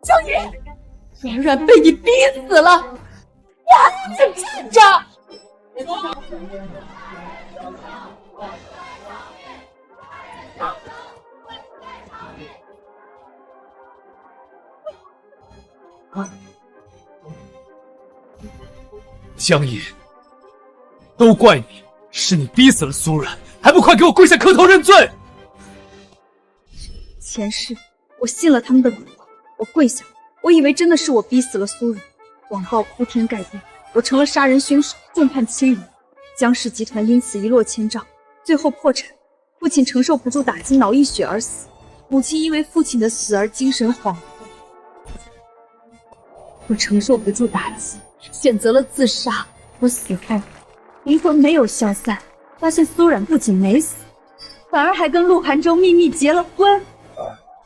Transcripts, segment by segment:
江云，软软被你逼死了，你还在这站着！江隐，都怪你，是你逼死了苏冉，还不快给我跪下磕头认罪！前世我信了他们的蛊惑，我跪下，我以为真的是我逼死了苏冉，网报铺天盖地，我成了杀人凶手，众叛亲离，江氏集团因此一落千丈，最后破产。父亲承受不住打击，脑溢血而死；母亲因为父亲的死而精神恍惚。我承受不住打击，选择了自杀。我死后，灵魂没有消散，发现苏冉不仅没死，反而还跟陆寒舟秘密结了婚。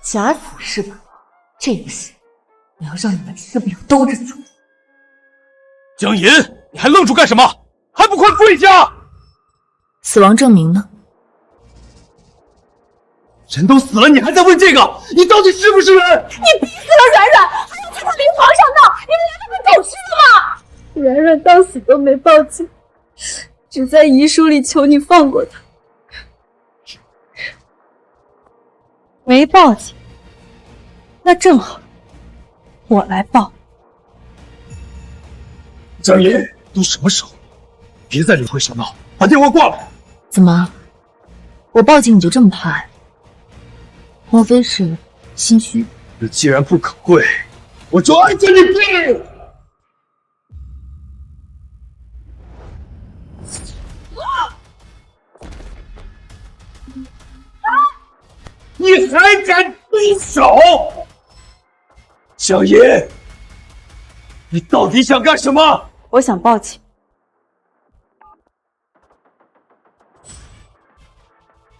贾府是吧？这个事我要让你们吃不了兜着走。江隐，你还愣住干什么？还不快跪下！死亡证明呢？人都死了，你还在问这个？你到底是不是人？你逼死了软软，还要在他灵床上闹，你们连那个狗吃了吗？软软到死都没报警，只在遗书里求你放过他。没报警，那正好，我来报。江隐，都什么时候？别在理会上闹，把电话挂了。怎么，我报警你就这么怕呀？莫非是心虚？你既然不可跪，我就按着你跪。你还敢动手？江隐，你到底想干什么？我想报警。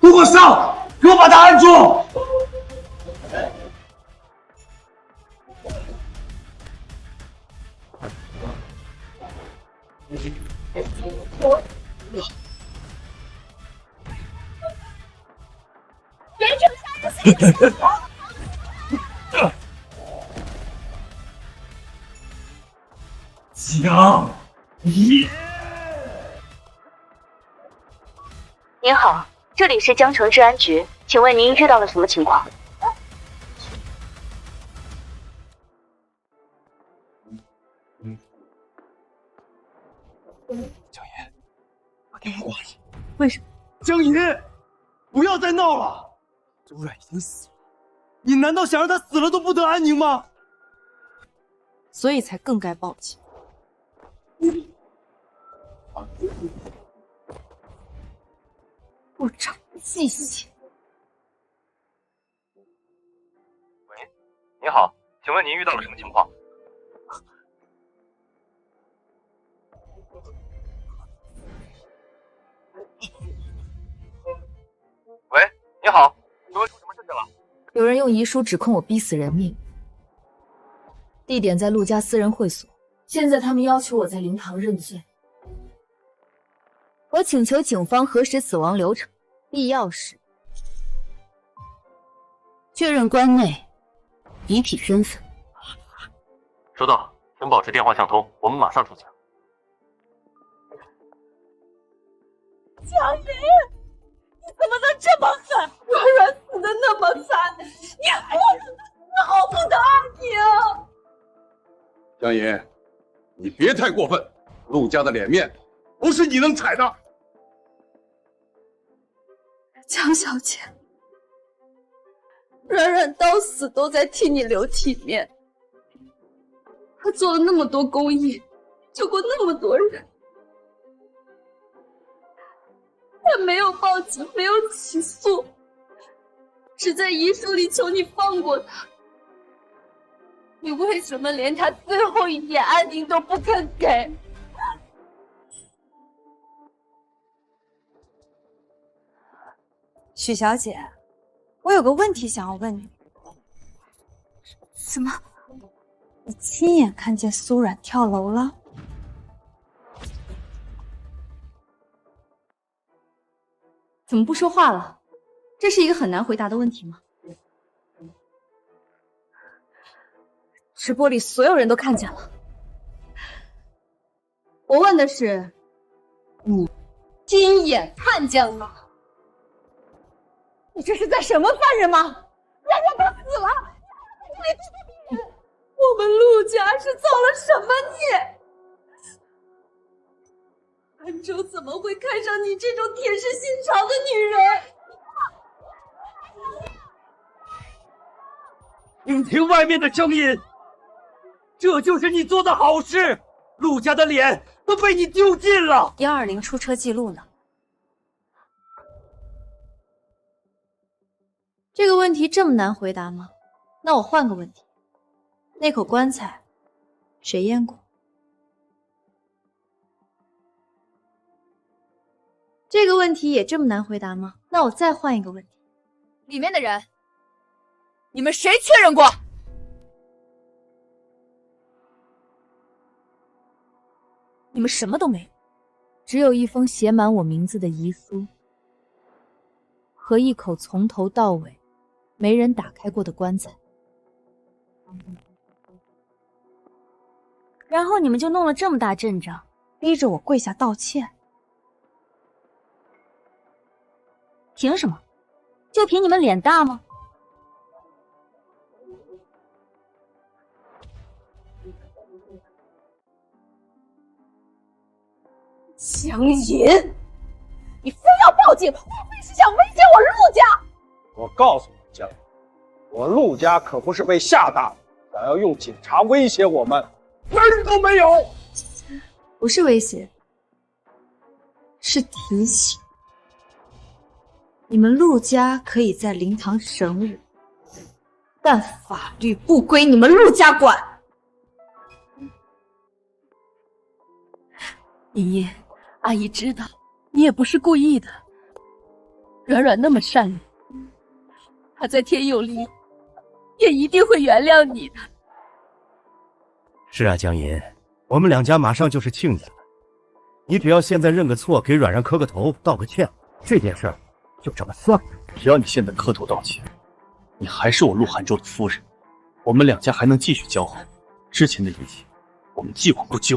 给我上！给我把他按住！严惩杀人犯！江隐，您好，这里是江城治安局，请问您遇到了什么情况？江隐，把电话挂了。为什么？江隐，不要再闹了！周冉已经死了，你难道想让他死了都不得安宁吗？所以才更该报警。不长记性。喂，您好，请问您遇到了什么情况？喂，你好，请问出什么事情了？有人用遗书指控我逼死人命，地点在陆家私人会所。现在他们要求我在灵堂认罪。我请求警方核实死亡流程，必要时确认关内遗体身份。收到，请保持电话畅通，我们马上出警。江云，你怎么能这么狠？软软死的那么惨，你还要让他丝毫不得安宁。江隐，你别太过分，陆家的脸面不是你能踩的。江小姐，软软到死都在替你留体面，她做了那么多公益，救过那么多人，她没有报警，没有起诉，只在遗书里求你放过她。你为什么连她最后一点安宁都不肯给？许小姐，我有个问题想要问你。什么？你亲眼看见苏冉跳楼了？怎么不说话了？这是一个很难回答的问题吗？直播里所有人都看见了。我问的是，你亲眼看见了？你这是在审问犯人吗？冉冉都死了，我们陆家是造了什么孽？安州怎么会看上你这种铁石心肠的女人？听听外面的声音，这就是你做的好事，陆家的脸都被你丢尽了。120出车记录呢？这个问题这么难回答吗？那我换个问题，那口棺材谁淹过？这个问题也这么难回答吗？那我再换一个问题，里面的人，你们谁确认过？你们什么都没有，只有一封写满我名字的遗书和一口从头到尾没人打开过的棺材。然后你们就弄了这么大阵仗，逼着我跪下道歉。凭什么？就凭你们脸大吗？江银，你非要报警，莫非是想威胁我陆家？我告诉你江，我陆家可不是被吓大的，想要用警察威胁我们，门都没有。不是威胁，是提醒。你们陆家可以在灵堂审我，但法律不归你们陆家管。莹莹，阿姨知道你也不是故意的。软软那么善良，她在天佑里也一定会原谅你的。是啊，江银，我们两家马上就是亲家了，你只要现在认个错，给软软磕个头，道个歉，这件事儿就这么算了。只要你现在磕头道歉，你还是我陆寒州的夫人，我们两家还能继续交好。之前的一切，我们既往不咎。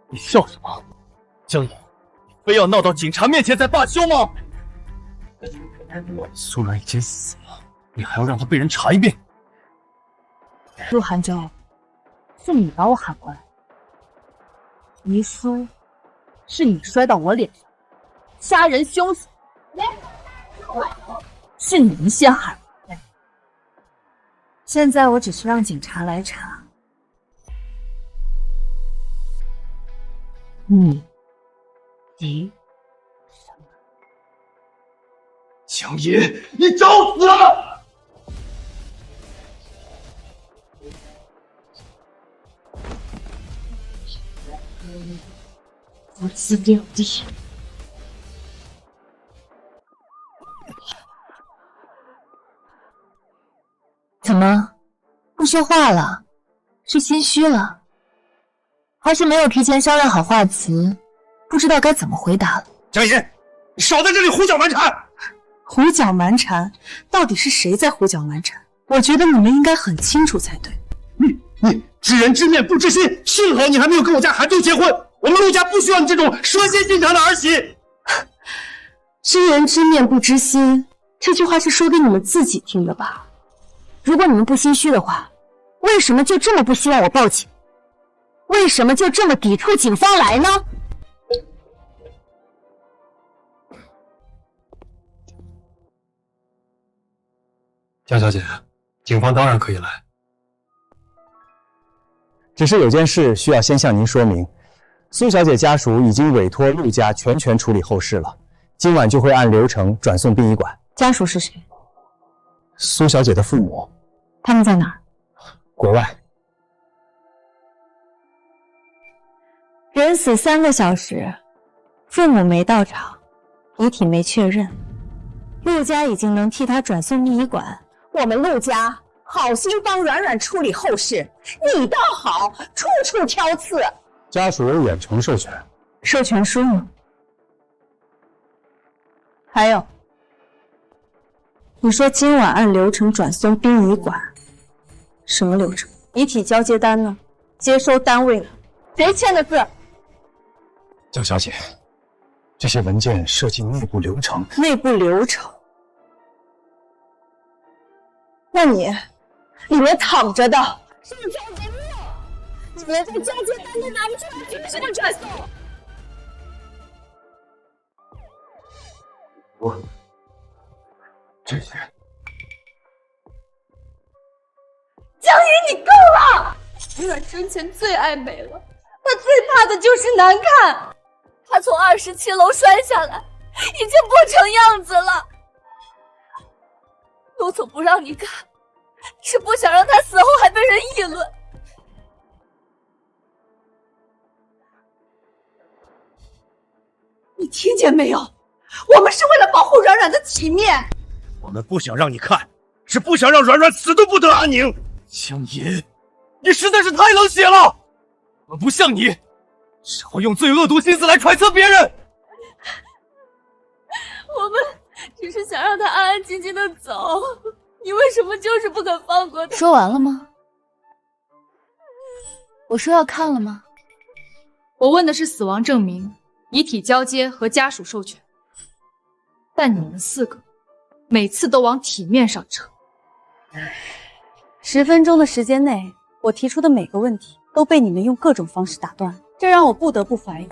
你笑什么？江银，你非要闹到警察面前才罢休吗？苏软已经死了，你还要让他被人查一遍？陆寒州，是你把我喊过来，遗书是你摔到我脸上，杀人凶手是你们先喊的。现在我只是让警察来查。你急什么？江银，你找死啊！我自掉地。怎么不说话了？是心虚了，还是没有提前商量好话词，不知道该怎么回答了？江银，你少在这里胡搅蛮缠！胡搅蛮缠？到底是谁在胡搅蛮缠？我觉得你们应该很清楚才对。你知人知面不知心，幸好你还没有跟我家韩州结婚，我们陆家不需要你这种蛇蝎心肠的儿媳。知人知面不知心，这句话是说给你们自己听的吧？如果你们不心虚的话，为什么就这么不希望我报警？为什么就这么抵触警方来呢？江小姐，警方当然可以来，只是有件事需要先向您说明。苏小姐家属已经委托陆家全权处理后事了，今晚就会按流程转送殡仪馆。家属是谁？苏小姐的父母。他们在哪儿？国外。人死3个小时，父母没到场，遗体没确认，陆家已经能替他转送殡仪馆。我们陆家好心帮软软处理后事，你倒好，处处挑刺。家属有远程授权。授权书呢？还有，你说今晚按流程转送殡仪馆，什么流程？遗体交接单呢？接收单位了，谁签的字？江小姐，这些文件涉及内部流程。内部流程？那你里面躺着的是不是交接簿？你连这交接单都拿不出来，凭什么传送？这些。江姨，你够了！软软生前最爱美了，她最怕的就是难看。她从27楼摔下来，已经不成样子了。陆总不让你看，是不想让她死后还被人议论。你听见没有？我们是为了保护软软的体面。我们不想让你看，是不想让软软死都不得安宁。江爷，你实在是太冷血了！我们不像你，只会用最恶毒心思来揣测别人。我们只是想让他安安静静的走，你为什么就是不肯放过他？说完了吗？我说要看了吗？我问的是死亡证明、遗体交接和家属授权，但你们4个每次都往体面上扯。10分钟的时间内，我提出的每个问题都被你们用各种方式打断，这让我不得不怀疑，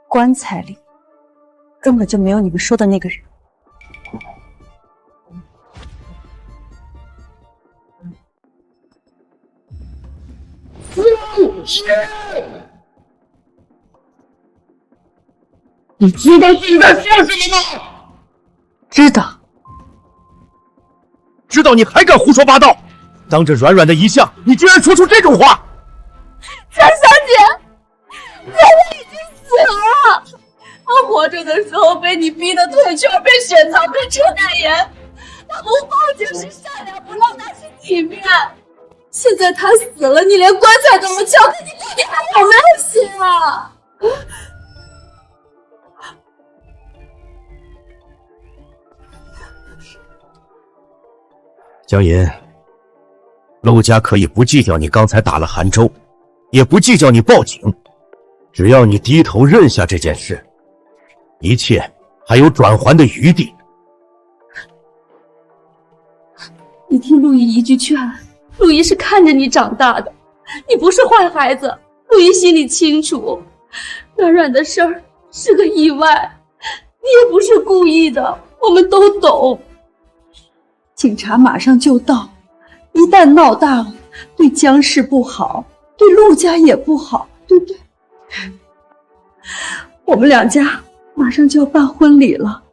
棺材里根本就没有你们说的那个人。你知道自己在说什么吗？知道。知道你还敢胡说八道！当着软软的遗像，你居然说出这种话！张小姐，软软已经死了，她活着的时候被你逼得退圈、被雪藏、被扯代言，她不报警是善良，不让她是体面。现在她死了，你连棺材都不敲开，你到底还有没有心啊？江银，陆家可以不计较你刚才打了韩州，也不计较你报警，只要你低头认下这件事，一切还有转圜的余地。你听陆毅一句劝，陆毅是看着你长大的，你不是坏孩子，陆毅心里清楚，软软的事儿是个意外，你也不是故意的，我们都懂。警察马上就到，一旦闹大了，对江氏不好，对陆家也不好，对不对？我们2家马上就要办婚礼了，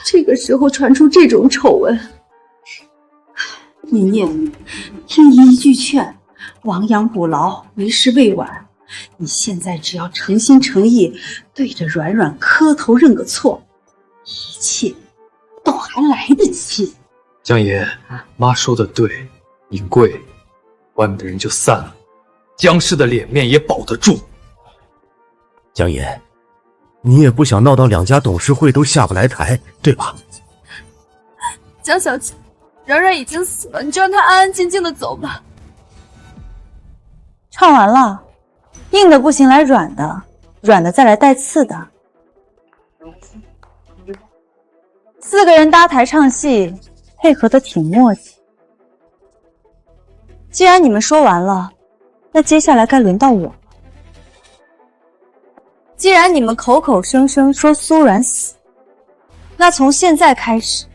这个时候传出这种丑闻，宁宁，听一句劝，亡羊补牢，为时未晚。你现在只要诚心诚意对着软软磕头认个错，一切都还来得及。江爷，妈说的对，你跪，外面的人就散了，江氏的脸面也保得住。江爷，你也不想闹到2家董事会都下不来台，对吧？江小姐，软软已经死了，你就让她安安静静的走吧。唱完了，硬的不行来软的，软的再来带刺的。4个人搭台唱戏，配合的挺默契。既然你们说完了，那接下来该轮到我。既然你们口口声声说苏软死，那从现在开始，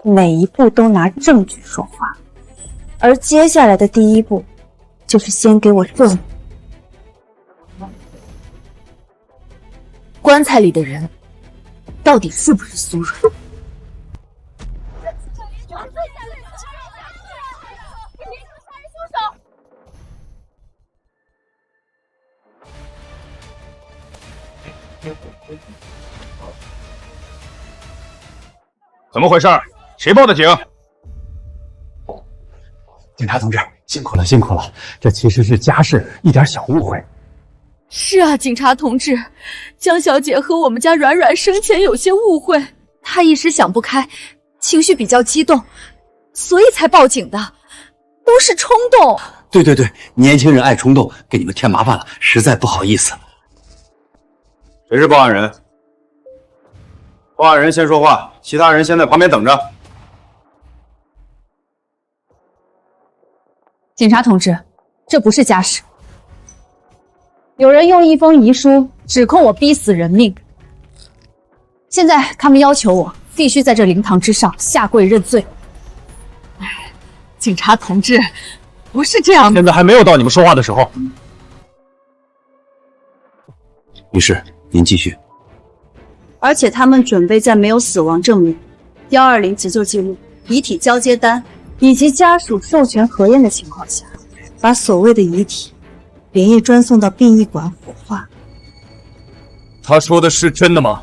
每一步都拿证据说话。而接下来的第一步，就是先给我证据。棺材里的人，到底是不是苏软？怎么回事？谁报的警？警察同志，辛苦了，辛苦了，这其实是家事，一点小误会。是啊，警察同志，江小姐和我们家软软生前有些误会，她一时想不开，情绪比较激动，所以才报警的。都是冲动。对，年轻人爱冲动，给你们添麻烦了，实在不好意思。谁是报案人？报案人先说话，其他人先在旁边等着。警察同志，这不是家事。有人用一封遗书指控我逼死人命，现在他们要求我必须在这灵堂之上下跪认罪。警察同志，不是这样的。现在还没有到你们说话的时候。女士，您继续。而且他们准备在没有死亡证明、120急救记录、遗体交接单以及家属授权核验的情况下，把所谓的遗体连夜专送到殡仪馆火化。他说的是真的吗？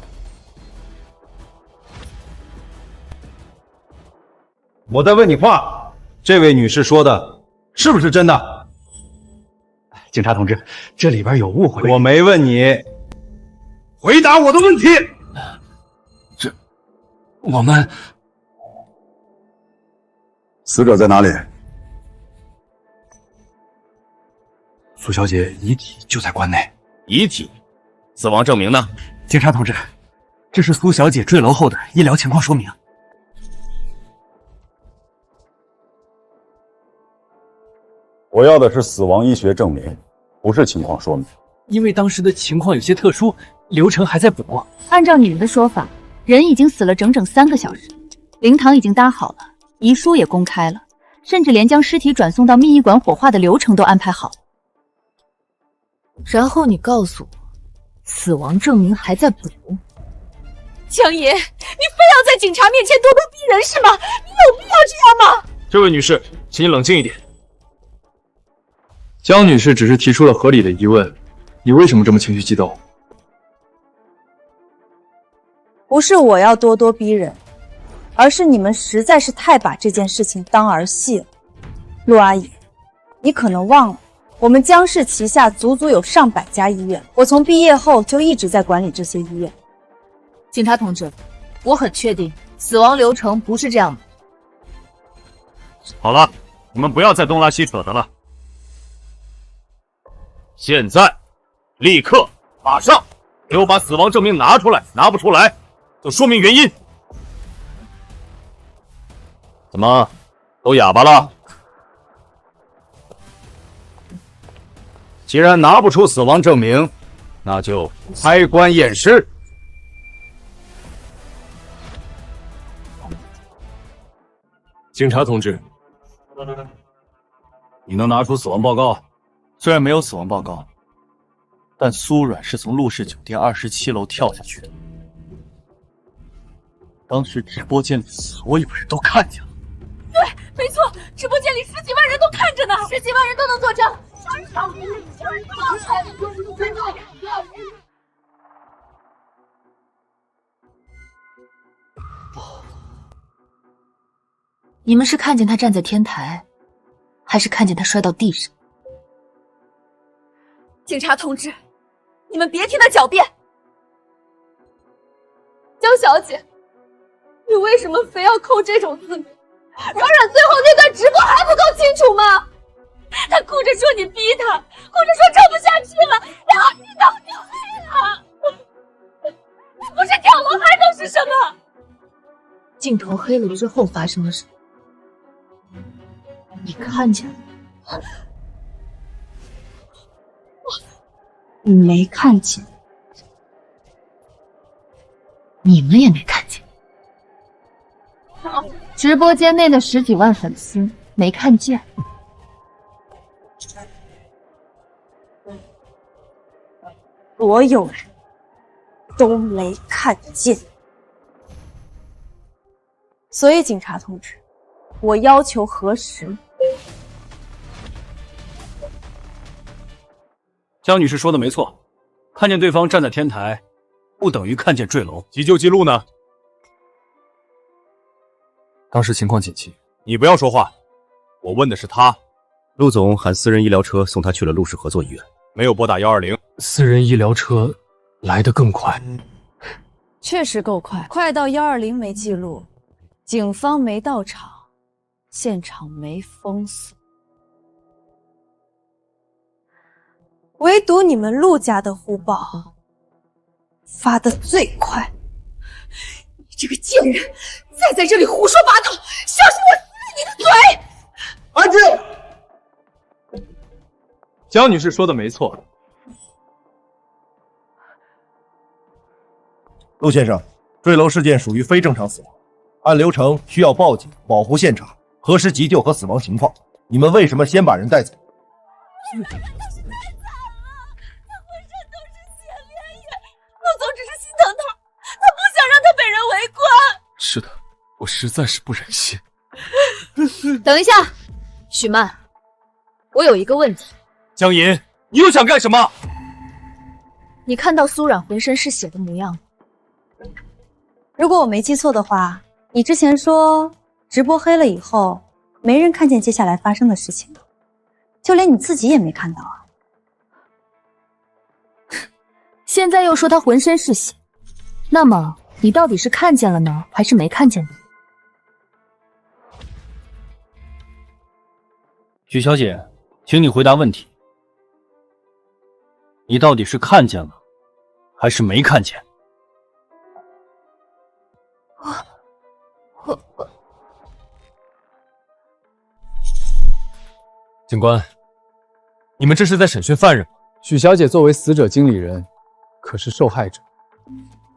我在问你话，这位女士说的是不是真的？警察同志，这里边有误会。我没问你，回答我的问题。我们死者在哪里？苏小姐遗体就在关内。遗体？死亡证明呢？警察同志，这是苏小姐坠楼后的医疗情况说明。我要的是死亡医学证明，不是情况说明。因为当时的情况有些特殊，流程还在补。按照你们的说法，人已经死了整整3个小时，灵堂已经搭好了，遗书也公开了，甚至连将尸体转送到殡仪馆火化的流程都安排好。然后你告诉我，死亡证明还在补。江爷，你非要在警察面前咄咄逼人是吗？你有必要这样吗？这位女士，请你冷静一点。江女士只是提出了合理的疑问，你为什么这么情绪激动？不是我要咄咄逼人，而是你们实在是太把这件事情当儿戏了。陆阿姨，你可能忘了，我们江氏旗下足足有上百家医院，我从毕业后就一直在管理这些医院。警察同志，我很确定死亡流程不是这样的。好了，你们不要再东拉西扯的了。现在，立刻，马上，给我把死亡证明拿出来！拿不出来，就说明原因。怎么，都哑巴了？既然拿不出死亡证明，那就开棺验尸。警察同志，你能拿出死亡报告？虽然没有死亡报告，但苏阮是从陆氏酒店27楼跳下去的。当时直播间里所有人都看见了。对，没错，直播间里10几万人都看着呢，10几万人都能作证。你们是看见他站在天台，还是看见他摔到地上？警察同志，你们别替他狡辩。江小姐，你为什么非要扣这种字名？软软最后那段直播还不够清楚吗？他哭着说你逼他，哭着说撑不下去了，然后你脑就黑了。不是跳楼还能是什么？镜头黑了之后发生了什么？你看见了？你没看见，你们也没看见。直播间内的10几万粉丝没看见。所有人都没看见。所以，警察同志，我要求核实。江女士说的没错，看见对方站在天台，不等于看见坠楼。急救记录呢？当时情况紧急。你不要说话，我问的是他。陆总喊私人医疗车送他去了陆氏合作医院，没有拨打120。私人医疗车来得更快。确实够快，快到120没记录，警方没到场，现场没封锁。唯独你们陆家的护报发得最快。你这个贱人，再在这里胡说八道，小心我撕了你的嘴！安静！江女士说的没错。陆先生，坠楼事件属于非正常死亡，按流程需要报警、保护现场、核实急救和死亡情况。你们为什么先把人带走？陆总只是心疼他，他不想让他被人围观。是的，我实在是不忍心。等一下，许曼，我有一个问题。江银，你又想干什么？你看到苏冉浑身是血的模样吗？如果我没记错的话，你之前说直播黑了以后，没人看见接下来发生的事情，就连你自己也没看到啊。现在又说他浑身是血，那么你到底是看见了呢，还是没看见呢？许小姐，请你回答问题。你到底是看见了，还是没看见？警官，你们这是在审讯犯人吗？许小姐作为死者经理人，可是受害者。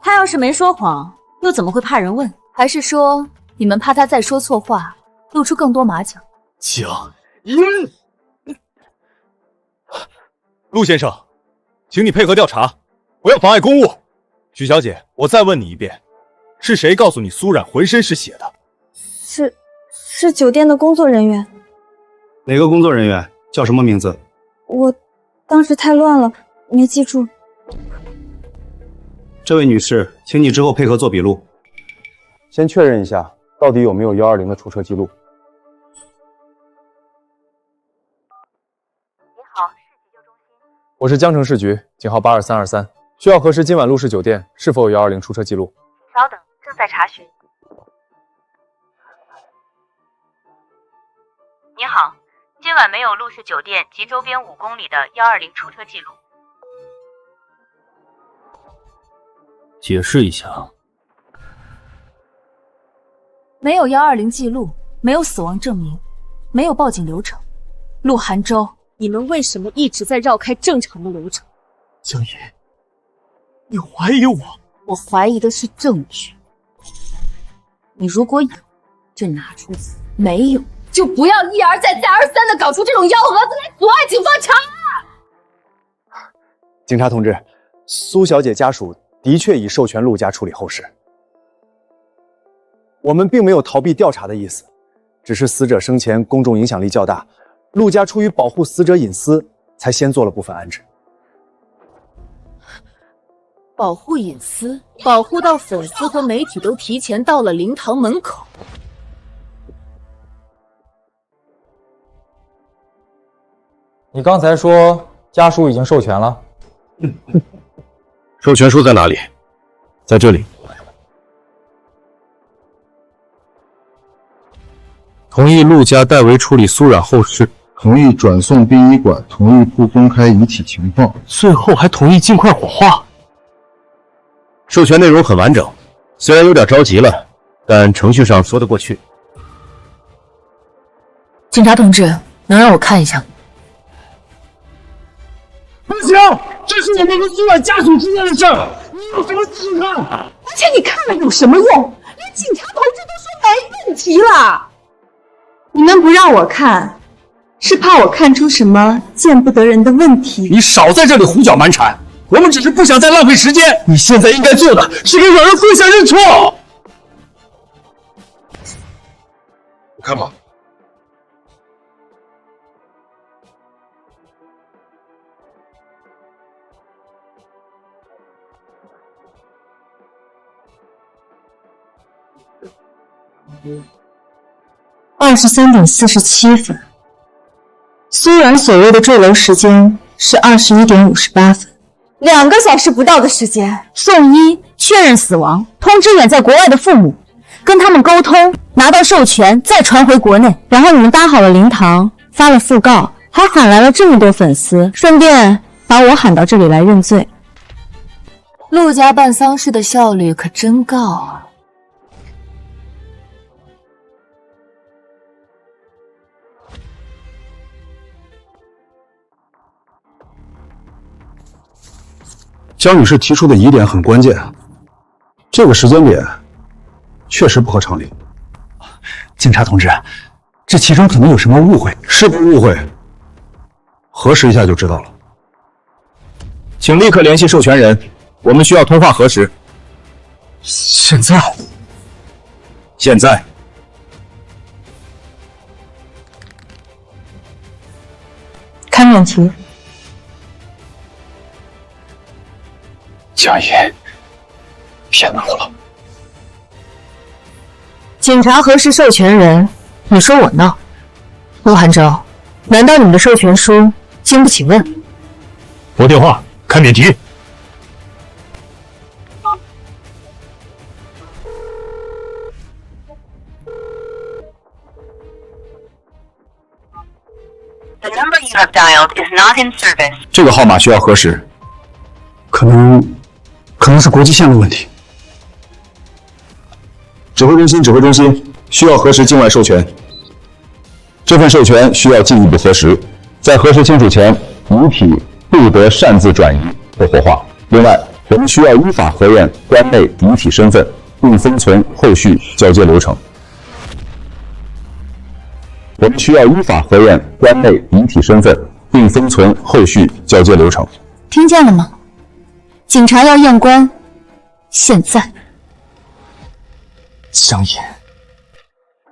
她要是没说谎，又怎么会怕人问？还是说你们怕她再说错话，露出更多马脚？江银，陆先生，请你配合调查，不要妨碍公务。许小姐，我再问你一遍，是谁告诉你苏冉浑身是血的？是酒店的工作人员。哪个工作人员？叫什么名字？我当时太乱了，没记住。这位女士，请你之后配合做笔录。先确认一下，到底有没有120的出车记录？你好，市急救中心。我是江城市局，警号82323，需要核实今晚陆氏酒店是否有120出车记录。请稍等，正在查询。你好，今晚没有陆氏酒店及周边5公里的120出车记录。解释一下。没有120记录，没有死亡证明，没有报警流程。陆寒舟，你们为什么一直在绕开正常的流程？江银，你怀疑我？我怀疑的是证据。你如果有，就拿出来；没有，就不要一而再再而三的搞出这种幺蛾子来阻碍警方查案。警察同志，苏小姐家属的确已授权陆家处理后事，我们并没有逃避调查的意思，只是死者生前公众影响力较大，陆家出于保护死者隐私，才先做了部分安置。保护隐私，保护到粉丝和媒体都提前到了灵堂门口。你刚才说家属已经授权了？授权书在哪里？在这里。同意陆家代为处理苏冉后事，同意转送殡仪馆，同意不公开遗体情况，最后还同意尽快火化。授权内容很完整，虽然有点着急了，但程序上说得过去。警察同志，能让我看一下吗？不行，这是我们和苏冉家属之间的事儿，你有什么资格看？而且你看了有什么用？连警察同志都说没问题了。你们不让我看，是怕我看出什么见不得人的问题？你少在这里胡搅蛮缠，我们只是不想再浪费时间。你现在应该做的是给阮儿跪下认错。你看吧。23点47分，苏冉所谓的坠楼时间是21点58分，2个小时不到的时间。送医确认死亡，通知远在国外的父母，跟他们沟通，拿到授权，再传回国内。然后你们搭好了灵堂，发了讣告，还喊来了这么多粉丝，顺便把我喊到这里来认罪。陆家办丧事的效率可真高啊！江女士提出的疑点很关键，这个时间点确实不合常理。警察同志，这其中可能有什么误会？是不是误会？核实一下就知道了。请立刻联系授权人，我们需要通话核实。现在？看免提。江爷，别闹了。警察核实授权人，你说我闹？陆寒舟，难道你们的授权书经不起问？拨电话，开免提。The number you have dialed is not in service. 这个号码需要核实，可能是国际线的问题。指挥中心，需要核实境外授权。这份授权需要进一步核实，在核实清楚前，遗体不得擅自转移或火化。另外，我们需要依法核验关内遗体身份，并封存后续交接流程。听见了吗？警察要验棺，现在。江野，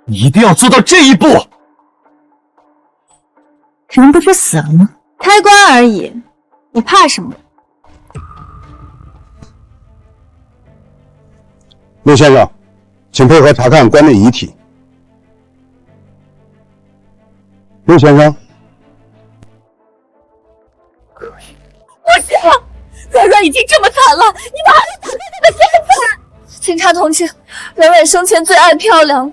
你一定要做到这一步。人不是死了吗？开棺而已，你怕什么？陆先生，请配合查看棺内遗体。陆先生，不行，软软已经这么惨了，你们还要打开他的身份？警察同志，软软生前最爱漂亮了，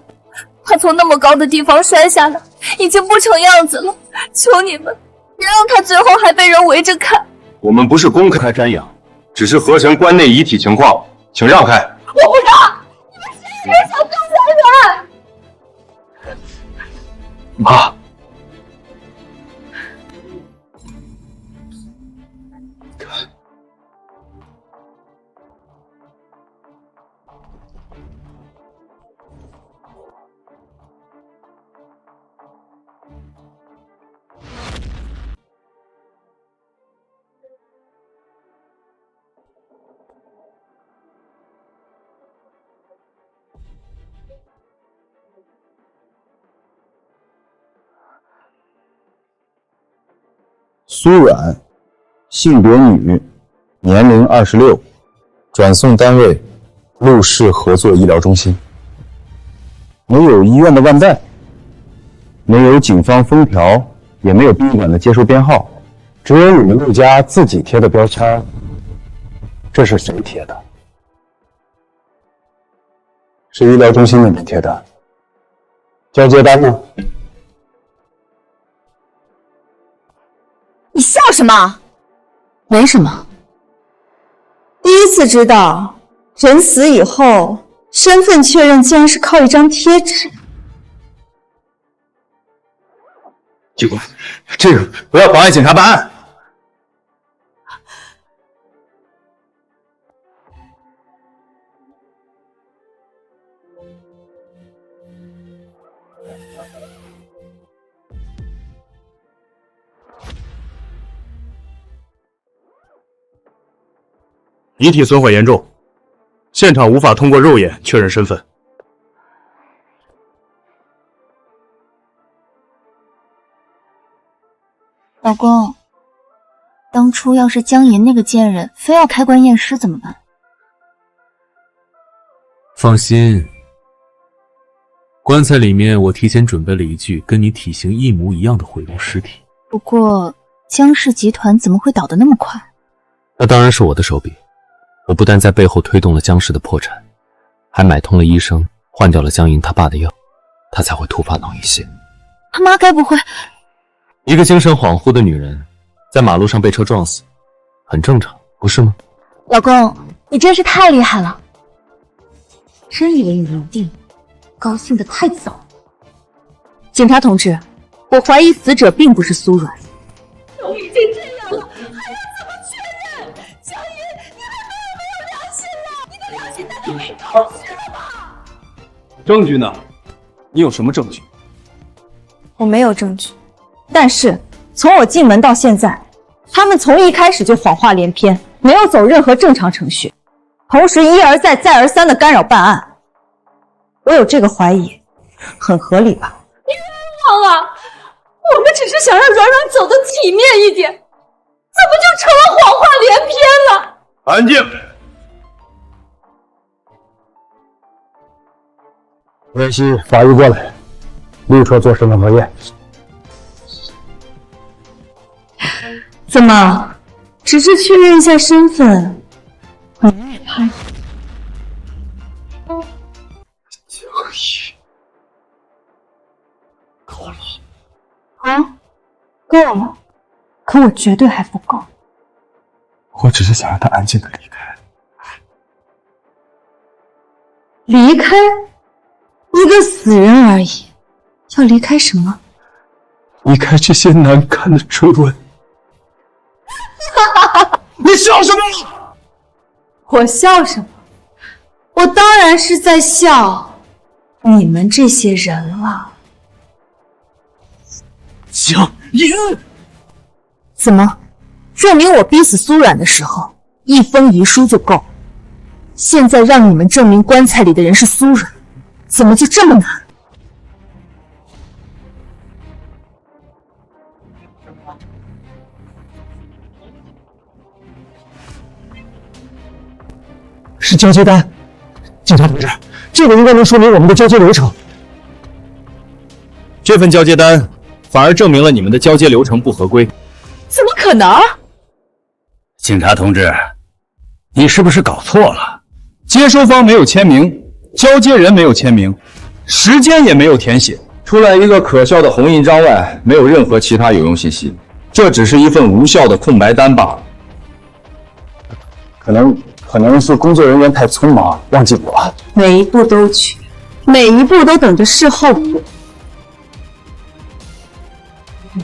她从那么高的地方摔下来，已经不成样子了。求你们，别让她最后还被人围着看。我们不是公开瞻仰，只是核实关内遗体情况，请让开。我不让！你们谁也别想动软软！妈。苏软，性别女，年龄26，转送单位陆氏合作医疗中心。没有医院的腕带，没有警方封条，也没有殡仪馆的接收编号，只有你们陆家自己贴的标签。这是谁贴的？是医疗中心那边贴的。交接单呢？你笑什么？没什么。第一次知道人死以后身份确认竟然是靠一张贴纸。警官，这个不要妨碍警察办案。遗体损毁严重，现场无法通过肉眼确认身份。老公，当初要是江银那个贱人非要开棺验尸怎么办？放心，棺材里面我提前准备了一具跟你体型一模一样的毁容尸体。不过江氏集团怎么会倒得那么快？那当然是我的手笔。我不但在背后推动了江氏的破产，还买通了医生，换掉了江银他爸的药，他才会突发脑溢血。他妈该不会……一个精神恍惚的女人，在马路上被车撞死，很正常，不是吗？老公，你真是太厉害了！真以为你赢定了，高兴得太早。警察同志，我怀疑死者并不是苏软。都已经这样了，还要怎么确认？江云，你还没有良心了？你的良心难道被偷吃了吗？证据呢？你有什么证据？我没有证据，但是从我进门到现在，他们从一开始就谎话连篇，没有走任何正常程序，同时一而再再而三的干扰办案。我有这个怀疑，很合理吧？你冤枉啊！我们只是想让软软走得体面一点，怎么就成了谎话连篇了？安静！联系法医过来，立刻做身份核验。怎么，只是确认一下身份，你也拍？江一，够了。啊，够了，可我绝对还不够。我只是想让他安静的离开。离开？一个死人而已，要离开什么？离开这些难看的追问。你笑什么？我笑什么？我当然是在笑你们这些人了。江银，怎么？证明我逼死苏软的时候，一封遗书就够。现在让你们证明棺材里的人是苏软，怎么就这么难？是交接单，警察同志，这个应该能说明我们的交接流程。这份交接单反而证明了你们的交接流程不合规。怎么可能？警察同志，你是不是搞错了？接收方没有签名，交接人没有签名，时间也没有填写，除了一个可笑的红印章外，没有任何其他有用信息。这只是一份无效的空白单罢了。可能是工作人员太匆忙，忘记补了。每一步都去，每一步都等着事后补。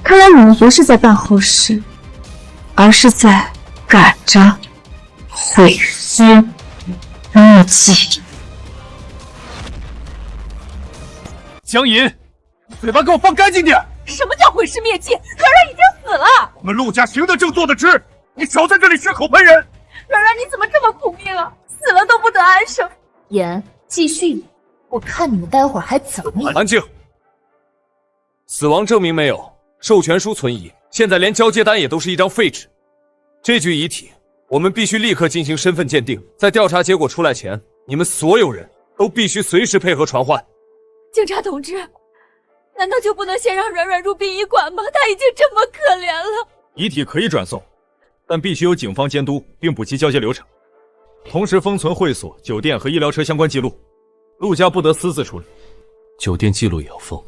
看来你们不是在办后事，而是在赶着毁尸灭迹。江银，嘴巴给我放干净点！什么叫毁尸灭迹？软软已经死了。我们陆家行得正，坐得直，你少在这里血口喷人！软软，你怎么这么苦命啊？死了都不得安生。言继续，我看你们待会儿还怎么演。安静！死亡证明没有，授权书存疑，现在连交接单也都是一张废纸。这具遗体，我们必须立刻进行身份鉴定。在调查结果出来前，你们所有人都必须随时配合传唤。警察同志，难道就不能先让软软入殡仪馆吗？他已经这么可怜了。遗体可以转送，但必须由警方监督并补齐交接流程，同时封存会所、酒店和医疗车相关记录，陆家不得私自处理。酒店记录也要封。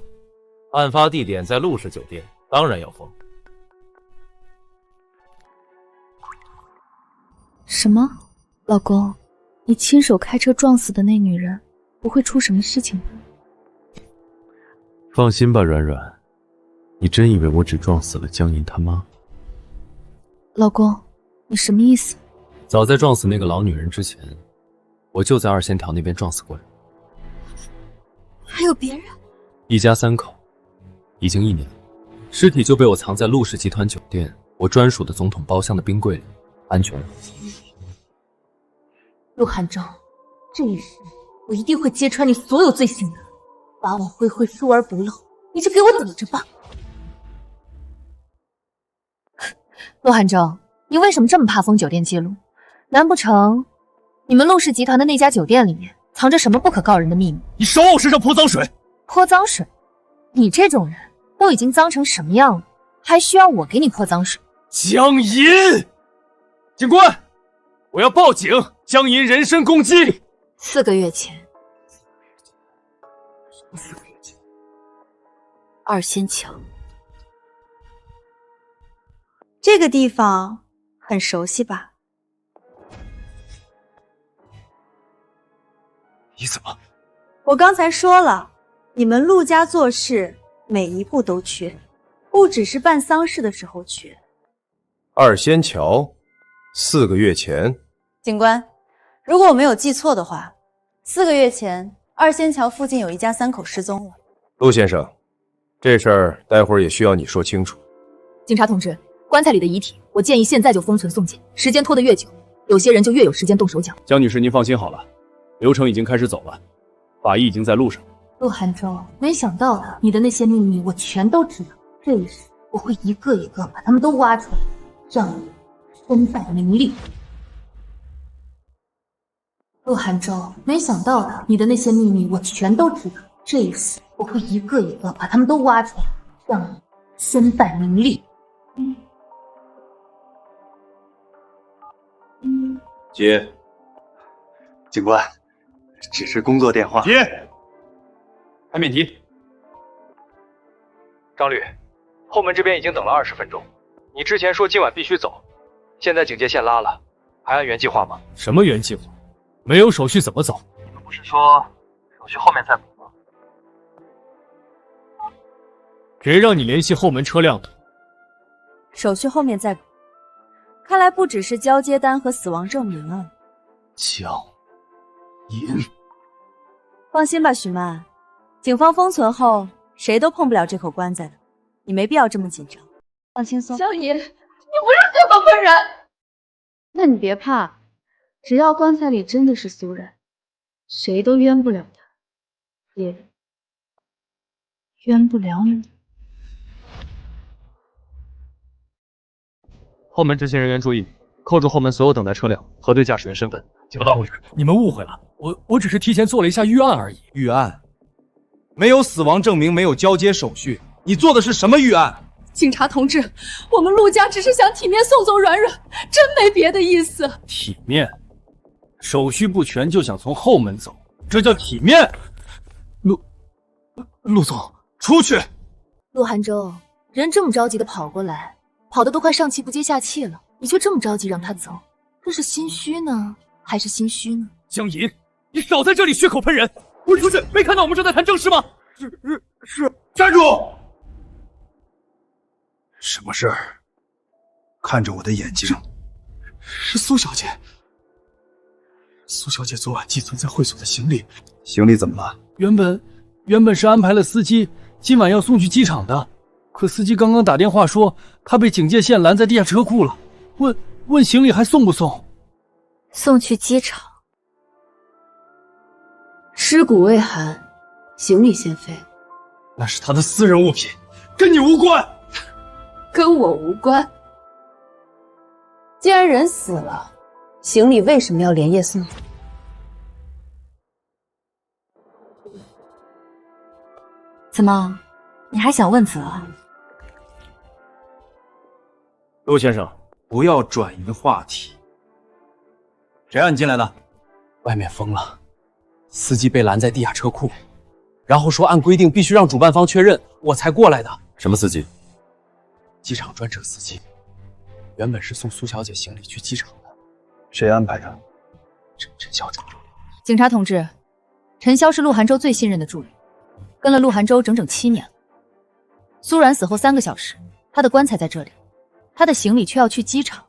案发地点在陆氏酒店，当然要封。什么？老公，你亲手开车撞死的那女人，不会出什么事情吧？放心吧，软软，你真以为我只撞死了江银他妈？老公，你什么意思？早在撞死那个老女人之前，我就在2线条那边撞死过人。还有别人？一家3口，已经1年了，尸体就被我藏在陆氏集团酒店我专属的总统包厢的冰柜里，安全了。陆寒舟，这一世我一定会揭穿你所有罪行的，法网恢恢，疏而不漏，你就给我等着吧。陆寒舟，你为什么这么怕封酒店记录？难不成你们陆氏集团的那家酒店里面藏着什么不可告人的秘密？你少往我身上泼脏水！泼脏水？你这种人都已经脏成什么样了，还需要我给你泼脏水？江银，警官，我要报警！江银人身攻击。4个月前，2仙桥。这个地方很熟悉吧？你怎么？我刚才说了，你们陆家做事每一步都缺，不只是办丧事的时候缺。二仙桥，4个月前，警官，如果我没有记错的话，4个月前二仙桥附近有一家3口失踪了。陆先生，这事儿待会儿也需要你说清楚。警察同志，棺材里的遗体，我建议现在就封存送检，时间拖得越久，有些人就越有时间动手脚。江女士，您放心好了，流程已经开始走了，法医已经在路上。陆寒舟，没想到的，你的那些秘密我全都知道，这一时我会一个一个把他们都挖出来，让你身败名裂。陆寒舟，没想到的，你的那些秘密我全都知道，这一时我会一个一个把他们都挖出来，让你身败名裂。接，警官，只是工作电话。接，开免提。张律，后门这边已经等了20分钟，你之前说今晚必须走，现在警戒线拉了，还按原计划吗？什么原计划？没有手续怎么走？你们不是说手续后面再补吗？谁让你联系后门车辆的？手续后面再补。看来不只是交接单和死亡证明啊。江银，放心吧，许曼，警方封存后谁都碰不了这口棺材的，你没必要这么紧张，放轻松。江银，你不是血口喷人。那你别怕，只要棺材里真的是苏然，谁都冤不了他，也冤不了你。后门执勤人员注意，扣住后门所有等待车辆，核对驾驶员身份。有道理，你们误会了，我只是提前做了一下预案而已。预案？没有死亡证明，没有交接手续，你做的是什么预案？警察同志，我们陆家只是想体面送走软软，真没别的意思。体面？手续不全就想从后门走，这叫体面？陆总，出去！陆寒舟，人这么着急的跑过来，跑得都快上气不接下气了，你却这么着急让他走，这是心虚呢，还是心虚呢？江银，你少在这里血口喷人！滚出去！没看到我们正在谈正事吗？是，站住！什么事儿？看着我的眼睛。是苏小姐。苏小姐昨晚寄存在会所的行李。行李怎么了？原本是安排了司机今晚要送去机场的，可司机刚刚打电话说他被警戒线拦在地下车库了，问行李还送不送？送去机场。尸骨未寒，行李先飞。那是他的私人物品，跟你无关。跟我无关。既然人死了，行李为什么要连夜送走？怎么，你还想问责？陆先生，不要转移话题。谁让你进来的？外面封了，司机被拦在地下车库，然后说按规定必须让主办方确认，我才过来的。什么司机？机场专车司机，原本是送苏小姐行李去机场的。谁安排的？陈小主。警察同志，陈潇是陆寒舟最信任的助理，跟了陆寒舟整整7年了。苏然死后3个小时，他的棺材在这里，他的行李却要去机场。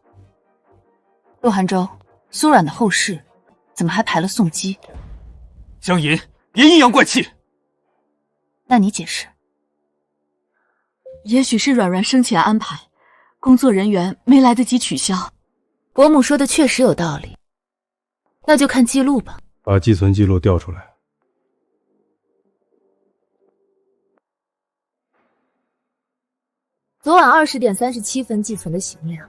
陆寒舟，苏然的后事怎么还排了送机？江银，别阴阳怪气。那你解释。也许是软软生前安排，工作人员没来得及取消。伯母说的确实有道理，那就看记录吧。把寄存记录调出来。昨晚20点37分寄存的行量，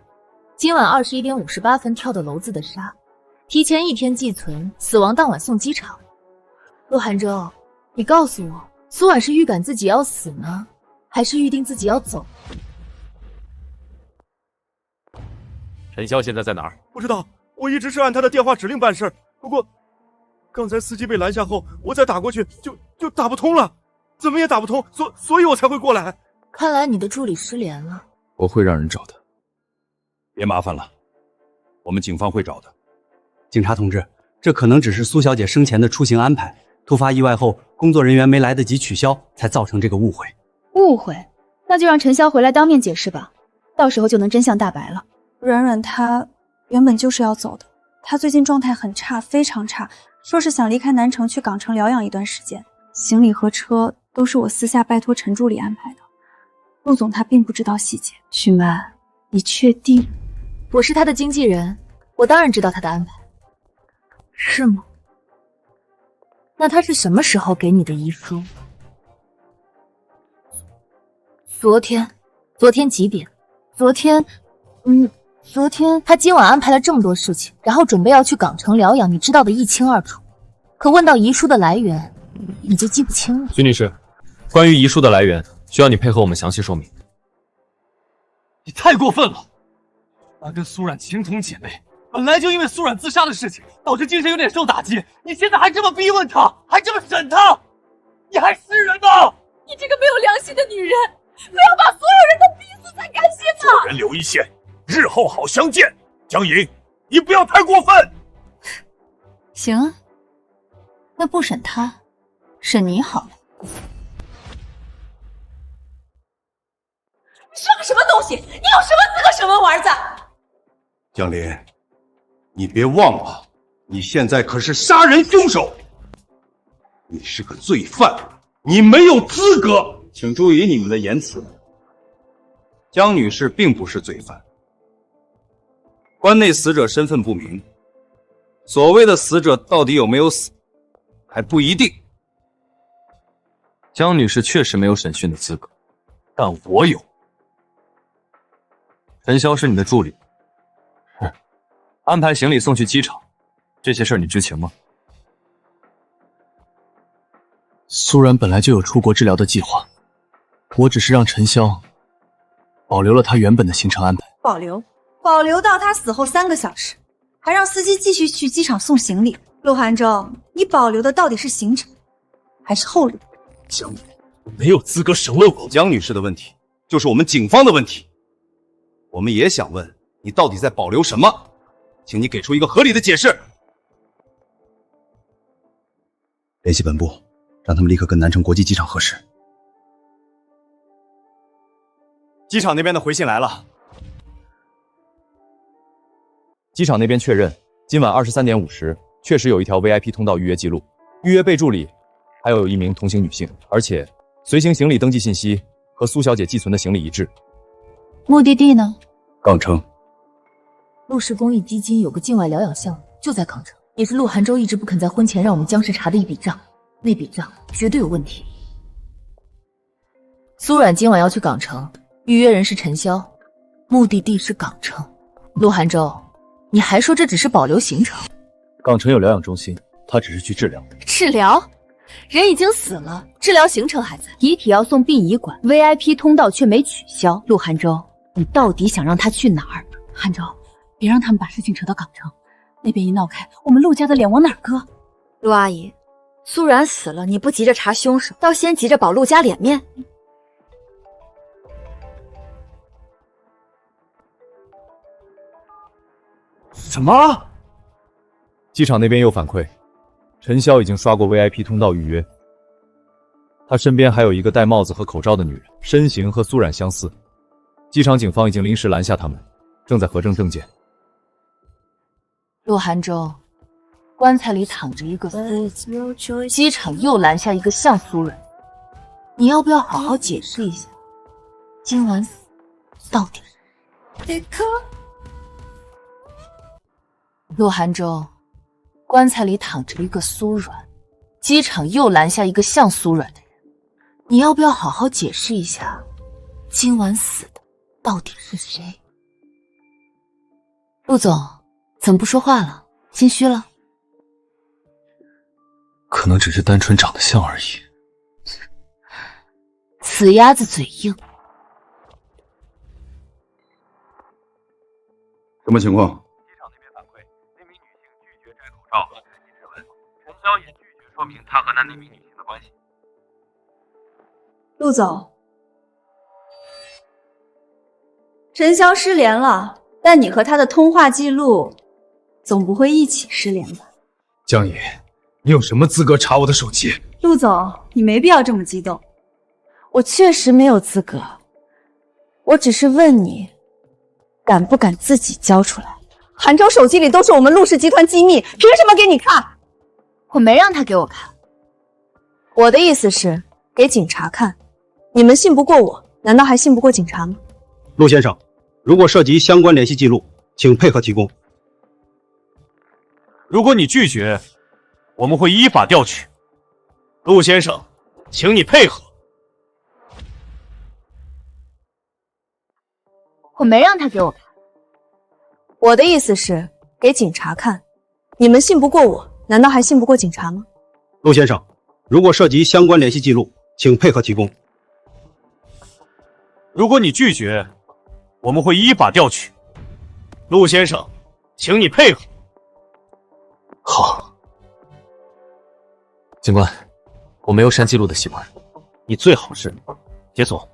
今晚21点58分跳的娄子的沙，提前1天寄存，死亡当晚送机场。陆寒舟，你告诉我，苏婉是预感自己要死呢，还是预定自己要走？陈潇现在在哪儿？不知道，我一直是按他的电话指令办事。不过，刚才司机被拦下后，我再打过去就打不通了，怎么也打不通，所以我才会过来。看来你的助理失联了。我会让人找他。别麻烦了，我们警方会找的。警察同志，这可能只是苏小姐生前的出行安排，突发意外后，工作人员没来得及取消，才造成这个误会。误会？那就让陈潇回来当面解释吧，到时候就能真相大白了。软软她原本就是要走的，她最近状态很差，非常差，说是想离开南城去港城疗养一段时间。行李和车都是我私下拜托陈助理安排的，陆总他并不知道细节。许曼，你确定？我是他的经纪人，我当然知道他的安排。是吗？那他是什么时候给你的遗书？昨天几点？昨天他今晚安排了这么多事情，然后准备要去港城疗养，你知道的一清二楚。可问到遗书的来源，你就记不清了。徐女士，关于遗书的来源，需要你配合我们详细说明。你太过分了！他跟苏冉情同姐妹，本来就因为苏冉自杀的事情导致精神有点受打击，你现在还这么逼问他，还这么审他，你还是人吗？你这个没有良心的女人，不要把所有人都逼死才甘心吗？做人留一线，日后好相见。江莹，你不要太过分。行啊，那不审他，审你好了。你是个什么东西？你有什么资格审问我儿子？江林，你别忘了，你现在可是杀人凶手，你是个罪犯，你没有资格。请注意你们的言辞。江女士并不是罪犯，关内死者身份不明，所谓的死者到底有没有死，还不一定。江女士确实没有审讯的资格，但我有。陈潇是你的助理，是安排行李送去机场，这些事儿你知情吗？苏然本来就有出国治疗的计划，我只是让陈潇保留了他原本的行程安排。保留到他死后3个小时，还让司机继续去机场送行李。陆寒舟，你保留的到底是行程，还是后路？江女没有资格审问我。江女士的问题就是我们警方的问题，我们也想问你到底在保留什么，请你给出一个合理的解释。联系本部，让他们立刻跟南城国际机场核实。机场那边的回信来了，机场那边确认，今晚23点50确实有一条 VIP 通道预约记录，预约备注里还有一名同行女性，而且随行行李登记信息和苏小姐寄存的行李一致。目的地呢？港城。陆氏公益基金有个境外疗养项目，就在港城，也是陆寒舟一直不肯在婚前让我们江氏查的一笔账，那笔账绝对有问题。苏冉今晚要去港城，预约人是陈潇，目的地是港城。陆寒舟，你还说这只是保留行程？港城有疗养中心，他只是去治疗。治疗？人已经死了，治疗行程还在。遗体要送殡仪馆 ，VIP 通道却没取消。陆寒舟，你到底想让他去哪儿？寒舟，别让他们把事情扯到港城，那边一闹开，我们陆家的脸往哪儿搁？陆阿姨，苏然死了，你不急着查凶手，倒先急着保陆家脸面。什么？机场那边又反馈，陈潇已经刷过 VIP 通道预约，他身边还有一个戴帽子和口罩的女人，身形和苏冉相似。机场警方已经临时拦下他们，正在核证证件。陆寒舟，棺材里躺着一个机场又拦下一个像苏冉，你要不要好好解释一下，今晚死到底是？陆寒舟，棺材里躺着一个苏冉，机场又拦下一个像苏冉的人，你要不要好好解释一下，今晚死的到底是谁？陆总，怎么不说话了？心虚了？可能只是单纯长得像而已。死鸭子嘴硬。什么情况？陈潇也拒绝说明他和那名女性的关系。陆总，陈潇失联了，但你和他的通话记录，总不会一起失联吧？江野，你有什么资格查我的手机？陆总，你没必要这么激动。我确实没有资格，我只是问你，敢不敢自己交出来？韩州手机里都是我们陆氏集团机密，凭什么给你看？我没让他给我看，我的意思是给警察看。你们信不过我，难道还信不过警察吗？陆先生，如果涉及相关联系记录，请配合提供。如果你拒绝，我们会依法调取。陆先生，请你配合。我没让他给我看，我的意思是给警察看。你们信不过我，难道还信不过警察吗？陆先生，如果涉及相关联系记录，请配合提供。如果你拒绝，我们会依法调取。陆先生，请你配合。好，警官，我没有删记录的习惯，你最好是解锁。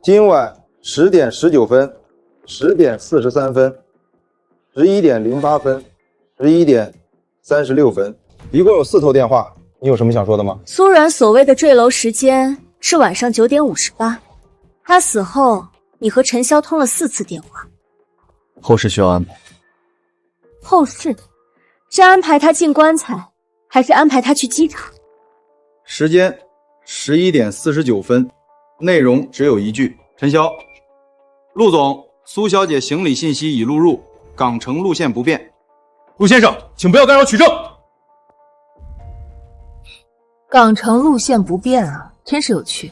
今晚10点19分、10点43分、11点08分、11点36分，一共有4头电话。你有什么想说的吗？苏然所谓的坠楼时间是晚上9点58，他死后，你和陈潇通了4次电话。后事需要安排。后事是安排他进棺材，还是安排他去机场？时间11点49分，内容只有一句：陈潇，陆总，苏小姐行李信息已录入，港城路线不变。陆先生，请不要干扰取证。港城路线不变啊，真是有趣。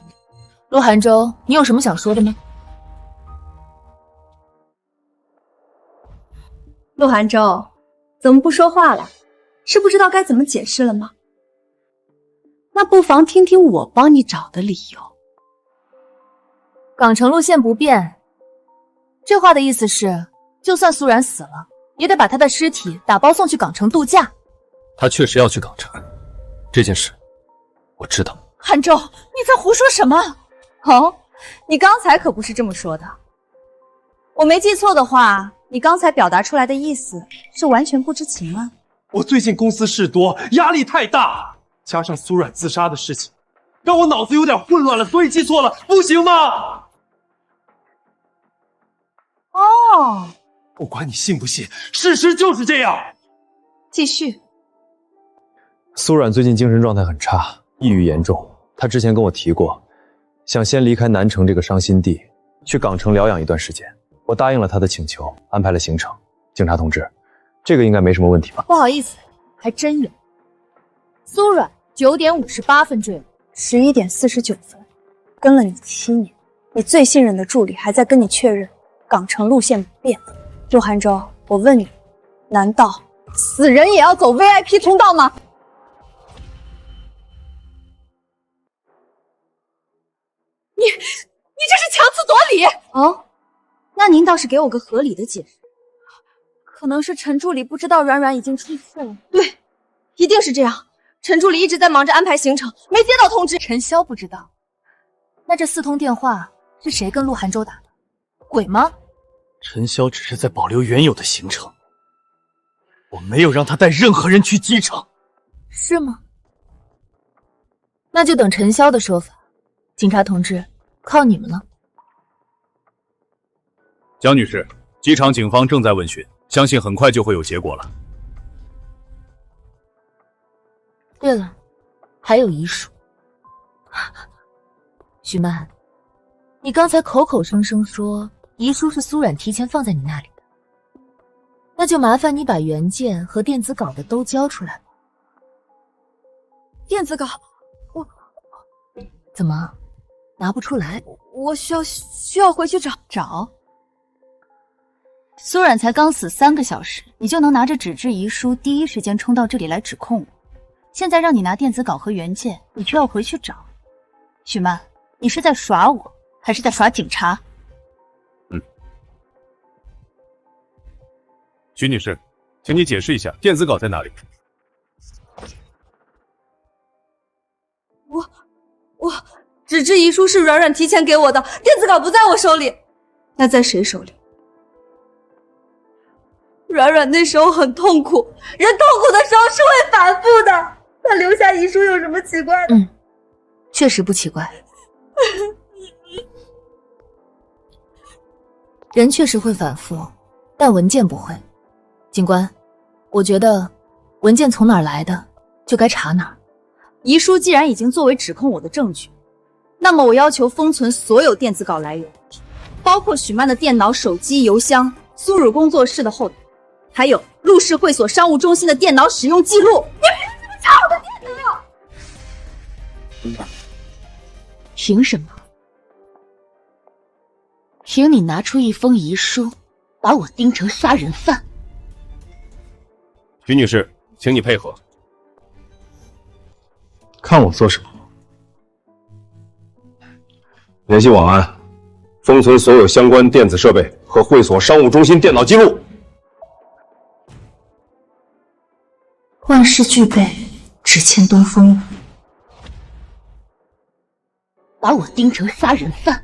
陆寒舟，你有什么想说的吗？陆寒舟，怎么不说话了？是不知道该怎么解释了吗？那不妨听听我帮你找的理由。港城路线不变，这话的意思是，就算苏然死了，也得把他的尸体打包送去港城度假。他确实要去港城，这件事我知道。韩舟，你在胡说什么？哦，你刚才可不是这么说的。我没记错的话，你刚才表达出来的意思是完全不知情啊。我最近公司事多，压力太大，加上苏冉自杀的事情，让我脑子有点混乱了，所以记错了，不行吗？哦，不管你信不信，事实就是这样。继续。苏冉最近精神状态很差，抑郁严重。她之前跟我提过，想先离开南城这个伤心地，去港城疗养一段时间。我答应了她的请求，安排了行程。警察同志，这个应该没什么问题吧？不好意思，还真有。苏冉9点58分坠楼，11点49分，跟了你7年，你最信任的助理还在跟你确认港城路线不变。陆寒舟，我问你，难道死人也要走 VIP 通道吗？你这是强词夺理哦，那您倒是给我个合理的解释。可能是陈助理不知道阮阮已经出事了。对，一定是这样。陈助理一直在忙着安排行程，没接到通知。陈潇不知道，那这4通电话是谁跟陆寒舟打的？鬼吗？陈潇只是在保留原有的行程，我没有让他带任何人去机场。是吗？那就等陈潇的说法。警察同志，靠你们了。江女士，机场警方正在问询，相信很快就会有结果了。对了，还有遗书。许曼，你刚才口口声声说遗书是苏冉提前放在你那里的，那就麻烦你把原件和电子稿的都交出来吧。电子稿，怎么拿不出来？我需要回去找。苏冉才刚死3个小时，你就能拿着纸质遗书第一时间冲到这里来指控我？现在让你拿电子稿和原件，你却要回去找。许曼，你是在耍我，还是在耍警察？徐女士，请你解释一下电子稿在哪里？纸质遗书是软软提前给我的，电子稿不在我手里。那在谁手里？软软那时候很痛苦，人痛苦的时候是会反复的。他留下遗书有什么奇怪的？确实不奇怪。人确实会反复，但文件不会。警官，我觉得文件从哪儿来的，就该查哪儿。遗书既然已经作为指控我的证据，那么我要求封存所有电子稿来源，包括许曼的电脑、手机、邮箱、苏汝工作室的后台，还有陆氏会所商务中心的电脑使用记录。你凭什么查我的电脑？凭什么？凭你拿出一封遗书，把我盯成杀人犯。徐女士，请你配合。看我做什么？联系网安，封存所有相关电子设备和会所商务中心电脑记录。万事俱备，只欠东风。把我盯成杀人犯。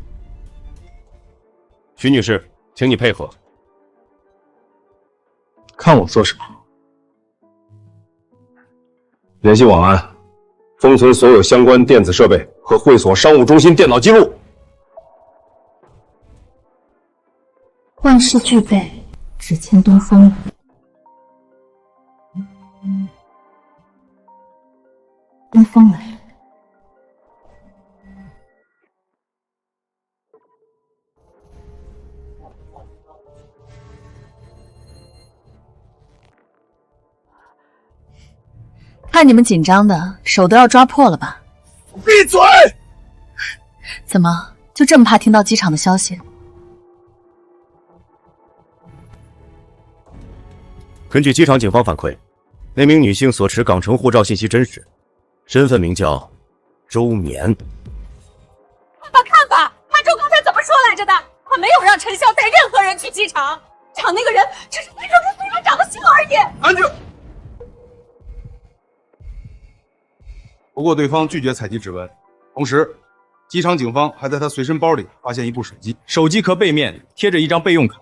徐女士，请你配合。看我做什么？联系网安，封存所有相关电子设备和会所商务中心电脑记录。万事俱备，只欠东风。东风来了。看你们紧张的，手都要抓破了吧？闭嘴！怎么就这么怕听到机场的消息？根据机场警方反馈，那名女性所持港城护照信息真实，身份名叫周绵。看吧，潘州刚才怎么说来着的？他没有让陈潇带任何人去机场，场那个人只是单纯跟苏院长的姓而已。安静。不过对方拒绝采集指纹，同时，机场警方还在他随身包里发现一部手机，手机壳背面贴着一张备用卡，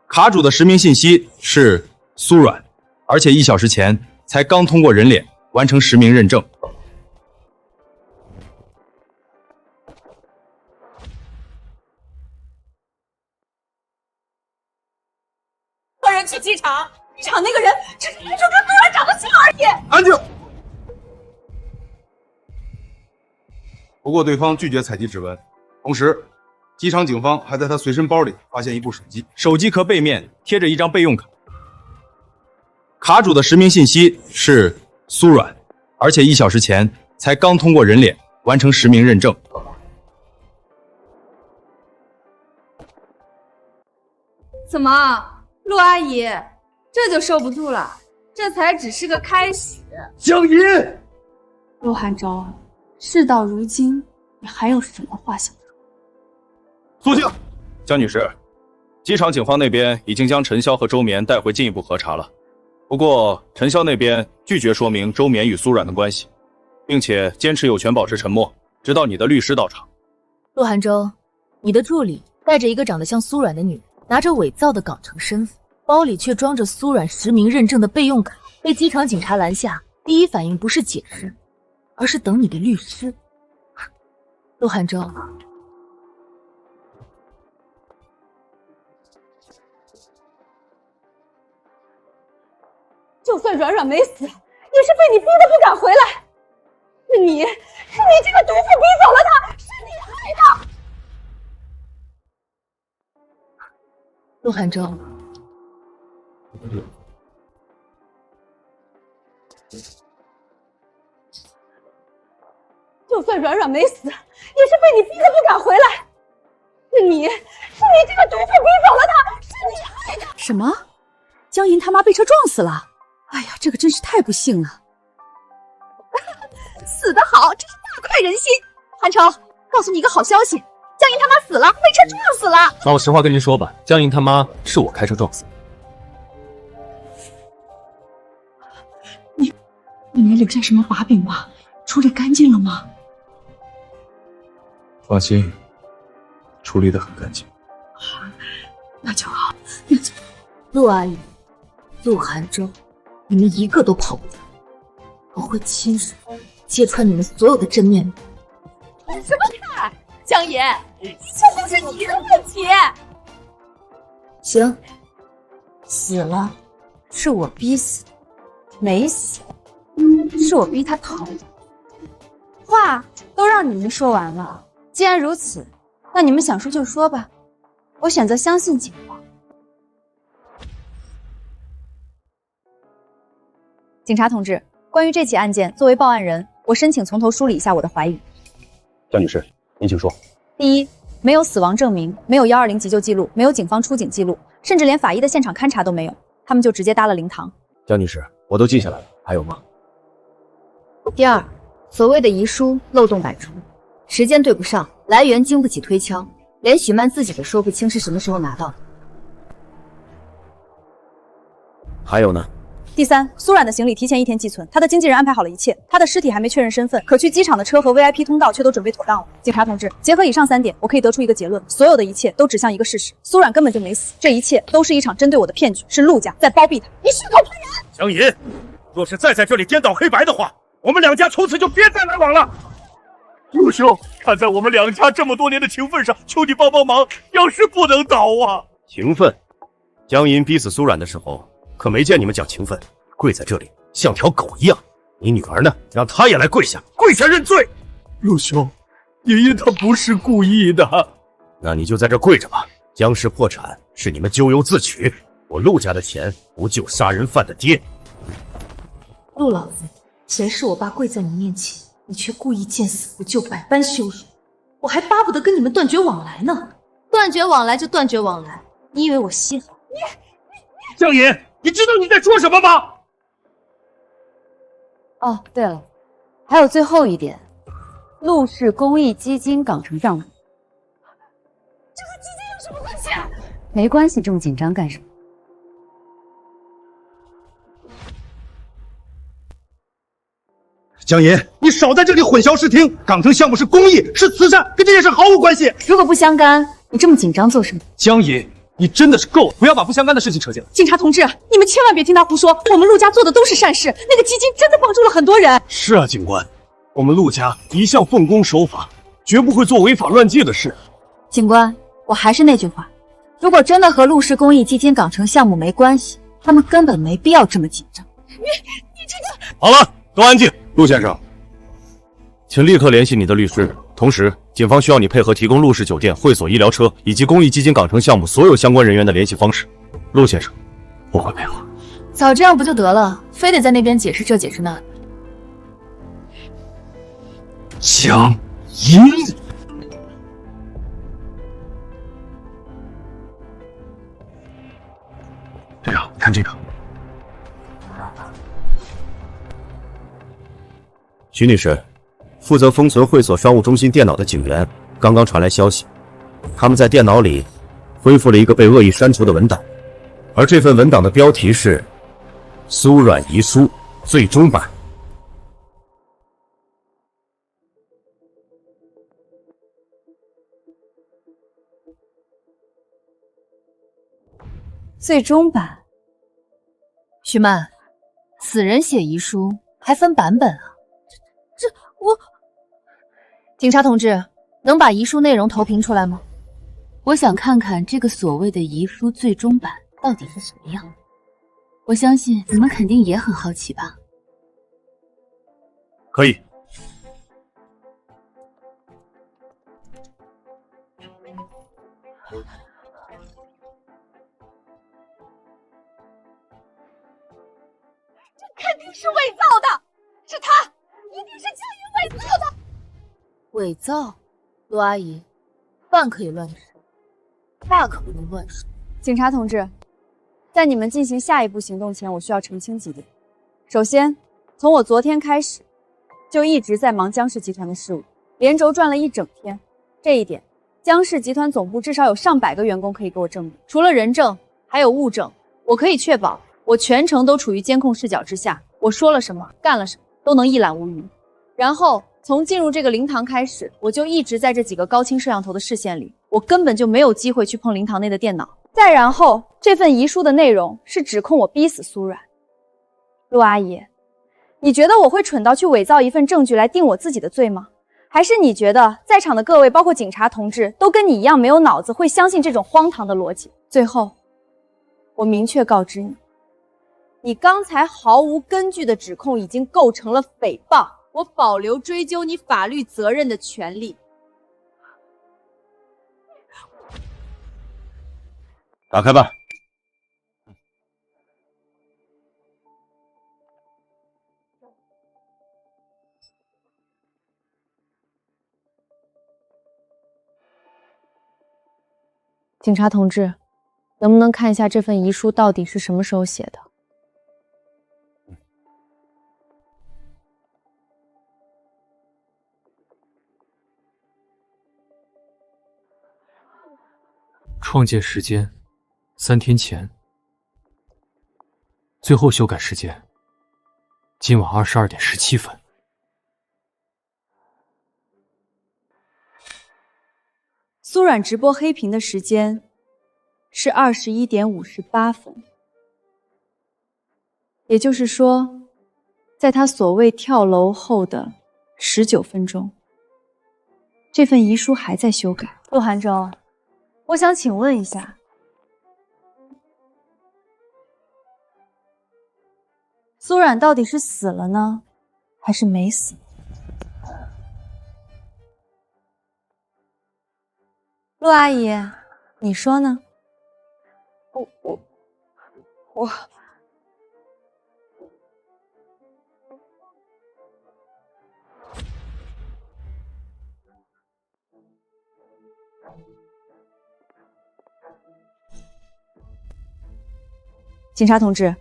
卡主的实名信息是苏软，而且1小时前才刚通过人脸完成实名认证。人去机场，场那个人只是单纯跟苏院长的姓而已。安静。不过对方拒绝采集指纹，同时，机场警方还在他随身包里发现一部手机，手机壳背面贴着一张备用卡，卡主的实名信息是苏软，而且1小时前才刚通过人脸完成实名认证。怎么，陆阿姨，这就收不住了？这才只是个开始。江银，陆汉州，事到如今，你还有什么话想说？肃静。江女士，机场警方那边已经将陈潇和周绵带回进一步核查了。不过陈潇那边拒绝说明周绵与苏软的关系，并且坚持有权保持沉默，直到你的律师到场。陆寒舟，你的助理带着一个长得像苏软的女人，拿着伪造的港城身份，包里却装着苏软实名认证的备用卡，被机场警察拦下，第一反应不是解释，而是等你的律师。陆寒舟，就算软软没死，也是被你逼得不敢回来。是你这个毒妇逼走了他，是你害的。陆寒舟，就算软软没死，也是被你逼得不敢回来。是你这个毒妇逼走了他，是你害的。什么？江银他妈被车撞死了？哎呀，这个真是太不幸了。死得好，真是大快人心。韩超，告诉你一个好消息，江银他妈死了，被车撞死了。那我实话跟您说吧，江银他妈是我开车撞死的。你没留下什么把柄吧？处理干净了吗？放心，处理得很干净。那就好，那就好。陆阿姨、陆寒舟，你们一个都跑不掉，我会亲手揭穿你们所有的真面目。什么看，江爷，一切都是你的问题。行，死了是我逼死的，没死是我逼他逃的。话都让你们说完了，既然如此，那你们想说就说吧。我选择相信警方。警察同志，关于这起案件，作为报案人，我申请从头梳理一下我的怀疑。江女士，您请说。第一，没有死亡证明，没有120急救记录，没有警方出警记录，甚至连法医的现场勘查都没有，他们就直接搭了灵堂。江女士，我都记下来了，还有吗？第二，所谓的遗书漏洞百出，时间对不上，来源经不起推敲，连许曼自己都说不清是什么时候拿到的。还有呢？第三，苏冉的行李提前1天寄存，他的经纪人安排好了一切，他的尸体还没确认身份，可去机场的车和 VIP 通道却都准备妥当了。警察同志，结合以上3点，我可以得出一个结论：所有的一切都指向一个事实，苏冉根本就没死，这一切都是一场针对我的骗局，是陆家在包庇他。你血口喷人！江银，若是再在这里颠倒黑白的话，我们两家从此就别再来往了。陆兄，看在我们两家这么多年的情分上，求你帮帮忙，杨氏不能倒啊！情分？江银逼死苏冉的时候，可没见你们讲情分，跪在这里像条狗一样。你女儿呢？让她也来跪下，跪下认罪。陆兄，爷爷他不是故意的。那你就在这跪着吧。江氏破产是你们咎由自取，我陆家的钱不救杀人犯的爹。陆老子，前世我爸跪在你面前，你却故意见死不救，百般羞辱，我还巴不得跟你们断绝往来呢。断绝往来就断绝往来，你以为我稀罕？江银，你知道你在说什么吗？哦，对了，还有最后一点，陆氏公益基金港城账目。这和基金有什么关系啊？没关系，这么紧张干什么？江银，你少在这里混淆视听，港城项目是公益，是慈善，跟这件事毫无关系。如果不相干，你这么紧张做什么？江银，你真的是够了，不要把不相干的事情扯进来。警察同志，你们千万别听他胡说，我们陆家做的都是善事，那个基金真的帮助了很多人。是啊，警官，我们陆家一向奉公守法，绝不会做违法乱纪的事。警官，我还是那句话，如果真的和陆氏公益基金港城项目没关系，他们根本没必要这么紧张。你这个……好了，都安静。陆先生，请立刻联系你的律师。同时，警方需要你配合提供陆氏酒店、会所医疗车以及公益基金港城项目所有相关人员的联系方式。陆先生，我会配合。早这样不就得了，非得在那边解释这解释那的。江银，队长，看这个。徐女士，负责封存会所商务中心电脑的警员刚刚传来消息，他们在电脑里恢复了一个被恶意删除的文档，而这份文档的标题是“苏冉遗书最终版”。最终版。徐曼，死人写遗书还分版本啊？我……警察同志，能把遗书内容投屏出来吗？我想看看这个所谓的遗书最终版到底是什么样。我相信你们肯定也很好奇吧？可以。这肯定是伪造的，是他，一定是江银伪造的。伪造？陆阿姨，饭可以乱吃，话可不能乱说。警察同志，在你们进行下一步行动前，我需要澄清几点。首先，从我昨天开始，就一直在忙江氏集团的事务，连轴转了一整天。这一点，江氏集团总部至少有上百个员工可以给我证明。除了人证，还有物证，我可以确保我全程都处于监控视角之下，我说了什么，干了什么，都能一览无余。然后从进入这个灵堂开始，我就一直在这几个高清摄像头的视线里，我根本就没有机会去碰灵堂内的电脑。再然后，这份遗书的内容是指控我逼死苏软。陆阿姨，你觉得我会蠢到去伪造一份证据来定我自己的罪吗？还是你觉得在场的各位，包括警察同志，都跟你一样没有脑子，会相信这种荒唐的逻辑？最后，我明确告知你，你刚才毫无根据的指控已经构成了诽谤。我保留追究你法律责任的权利。打开吧。警察同志，能不能看一下这份遗书到底是什么时候写的？创建时间3天前，最后修改时间今晚22点17分。苏软直播黑屏的时间是21点58分，也就是说，在他所谓跳楼后的19分钟，这份遗书还在修改。陆寒舟，我想请问一下，苏软到底是死了呢，还是没死？陆阿姨，你说呢？我警察同志，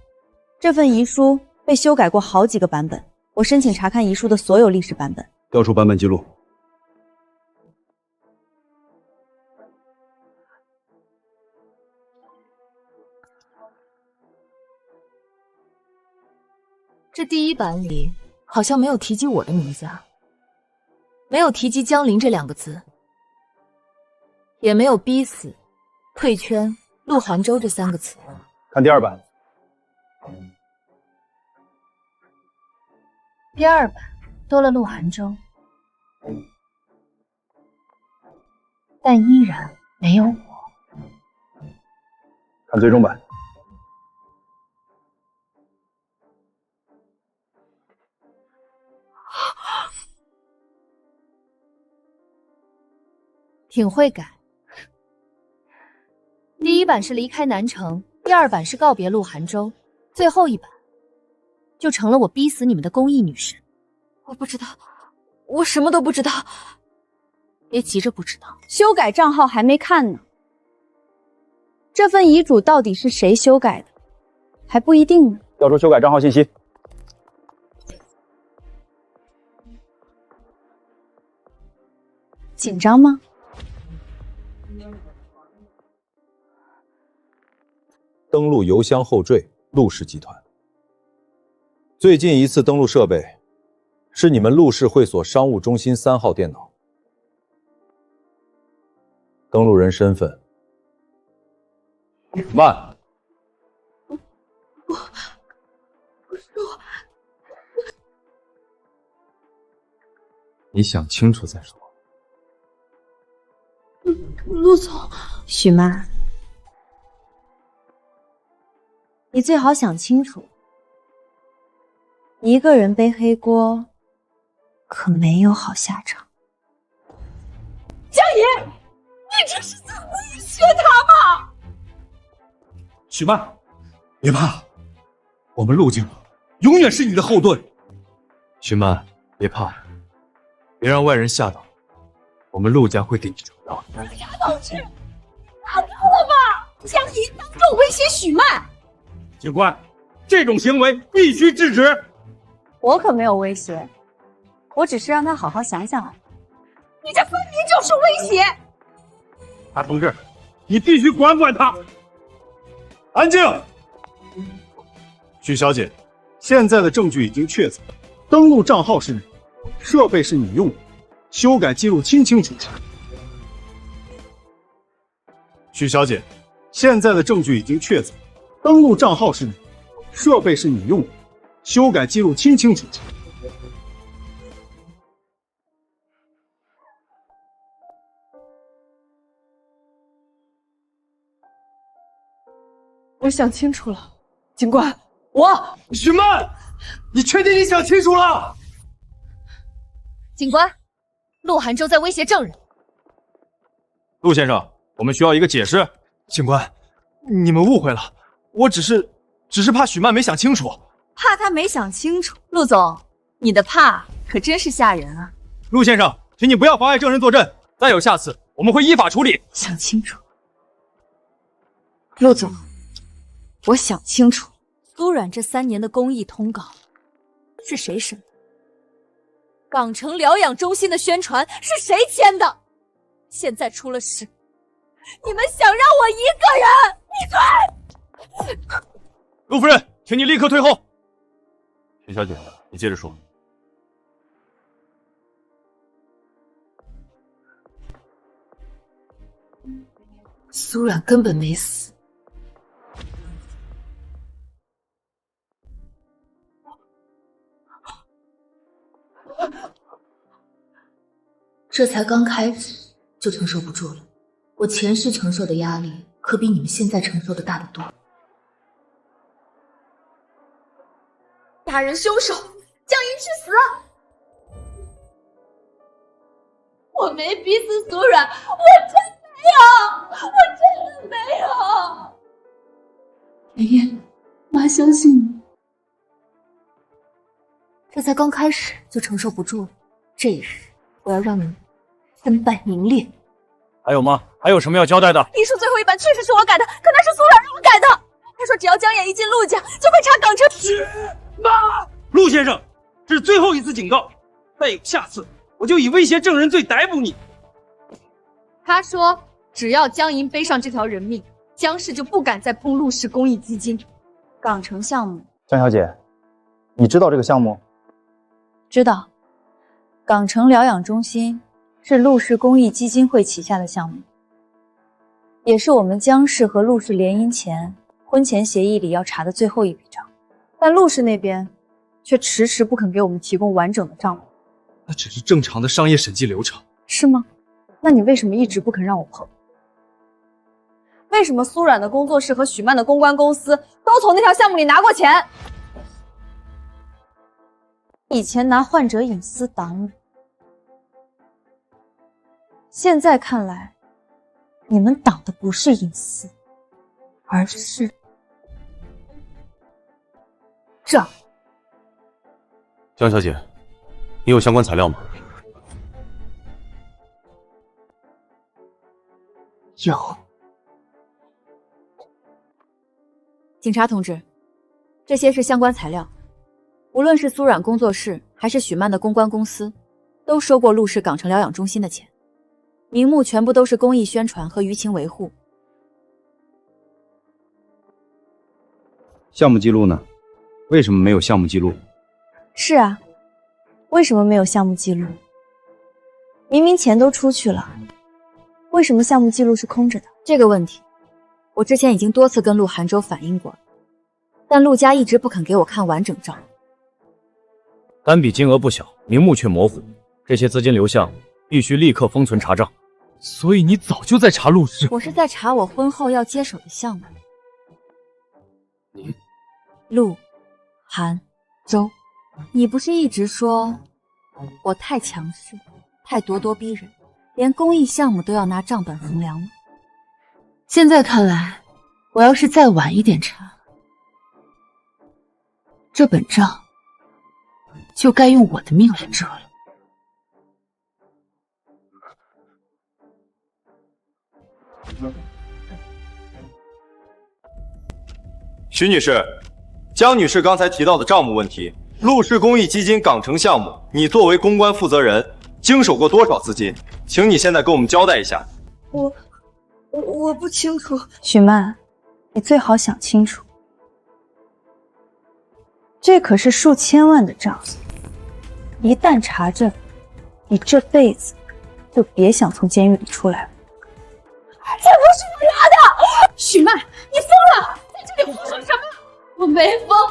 这份遗书被修改过好几个版本，我申请查看遗书的所有历史版本。调出版本记录。这第一版里好像没有提及我的名字啊，没有提及江林这2个字，也没有逼死、退圈、陆寒舟这3个词。看第2版。第2版多了陆寒舟，但依然没有我。看最终版。挺会改。第1版是离开南城，第2版是告别陆寒舟，最后一版就成了我逼死你们的公益女神。我不知道，我什么都不知道。别急着不知道，修改账号还没看呢。这份遗嘱到底是谁修改的，还不一定呢。调出修改账号信息。紧张吗？登录邮箱后缀陆氏集团。最近一次登录设备是你们陆氏会所商务中心3号电脑。登录人身份慢。你想清楚再说。陆总，许曼，你最好想清楚，一个人背黑锅，可没有好下场。江爷，你这是在威胁他吗？许曼，别怕，我们陆家永远是你的后盾。许曼，别怕，别让外人吓到，我们陆家会给你撑腰的。陆家同志，打掉了吧！江姨当众威胁许曼。警官，这种行为必须制止。我可没有威胁，我只是让他好好想想而已。你这分明就是威胁！大同志，你必须管管他。安静！许小姐，现在的证据已经确凿，登录账号是你，设备是你用的，修改记录清清楚楚。许小姐，现在的证据已经确凿，登录账号是你，设备是你用的，修改记录清清楚楚。我想清楚了，警官，许曼，你确定你想清楚了？警官，陆寒舟在威胁证人。陆先生，我们需要一个解释。警官，你们误会了，我只是怕许曼没想清楚。怕他没想清楚。陆总，你的怕可真是吓人啊！陆先生，请你不要妨碍证人作证，再有下次，我们会依法处理。想清楚。陆总，我想清楚，苏冉这3年的公益通稿是谁审的？港城疗养中心的宣传是谁签的？现在出了事，你们想让我一个人闭嘴！陆夫人，请你立刻退后。徐小姐，你接着说。苏冉根本没死。这才刚开始就承受不住了，我前世承受的压力可比你们现在承受的大得多。杀人凶手江银去死！我没逼死苏冉，我真没有，我真的没有。妍妍，妈相信你。这才刚开始就承受不住了，这一世我要让你们身败名裂。还有吗？还有什么要交代的？遗书最后一版确实是我改的，可那是苏冉让我改的。他说只要江野一进陆家，就会查港城。妈，陆先生，这是最后一次警告，再有下次，我就以威胁证人罪逮捕你。他说只要江银背上这条人命，江氏就不敢再碰陆氏公益基金。港城项目，江小姐，你知道这个项目？知道。港城疗养中心是陆氏公益基金会旗下的项目，也是我们江氏和陆氏联姻前婚前协议里要查的最后一笔账，但陆氏那边却迟迟不肯给我们提供完整的账目。那只是正常的商业审计流程。是吗？那你为什么一直不肯让我碰？为什么苏冉的工作室和许曼的公关公司都从那条项目里拿过钱？以前拿患者隐私挡你，现在看来，你们挡的不是隐私，而是账。江小姐，你有相关材料吗？有。警察同志，这些是相关材料。无论是苏冉工作室还是许曼的公关公司，都收过陆氏港城疗养中心的钱，名目全部都是公益宣传和舆情维护。项目记录呢？为什么没有项目记录？是啊，为什么没有项目记录？明明钱都出去了，为什么项目记录是空着的？这个问题，我之前已经多次跟陆寒舟反映过了，但陆家一直不肯给我看完整账。单笔金额不小，名目却模糊，这些资金流向必须立刻封存查账。所以你早就在查陆氏？我是在查我婚后要接手的项目。你陆寒舟，你不是一直说我太强势，太咄咄逼人，连公益项目都要拿账本衡量吗？现在看来，我要是再晚一点查，这本账就该用我的命来折了。徐女士，江女士刚才提到的账目问题，陆氏公益基金港城项目，你作为公关负责人，经手过多少资金？请你现在给我们交代一下。我不清楚。许曼，你最好想清楚，这可是数千万的账，一旦查证，你这辈子就别想从监狱里出来了。这不是我拿的！许曼，你疯了！在这里胡说什么？我没疯，我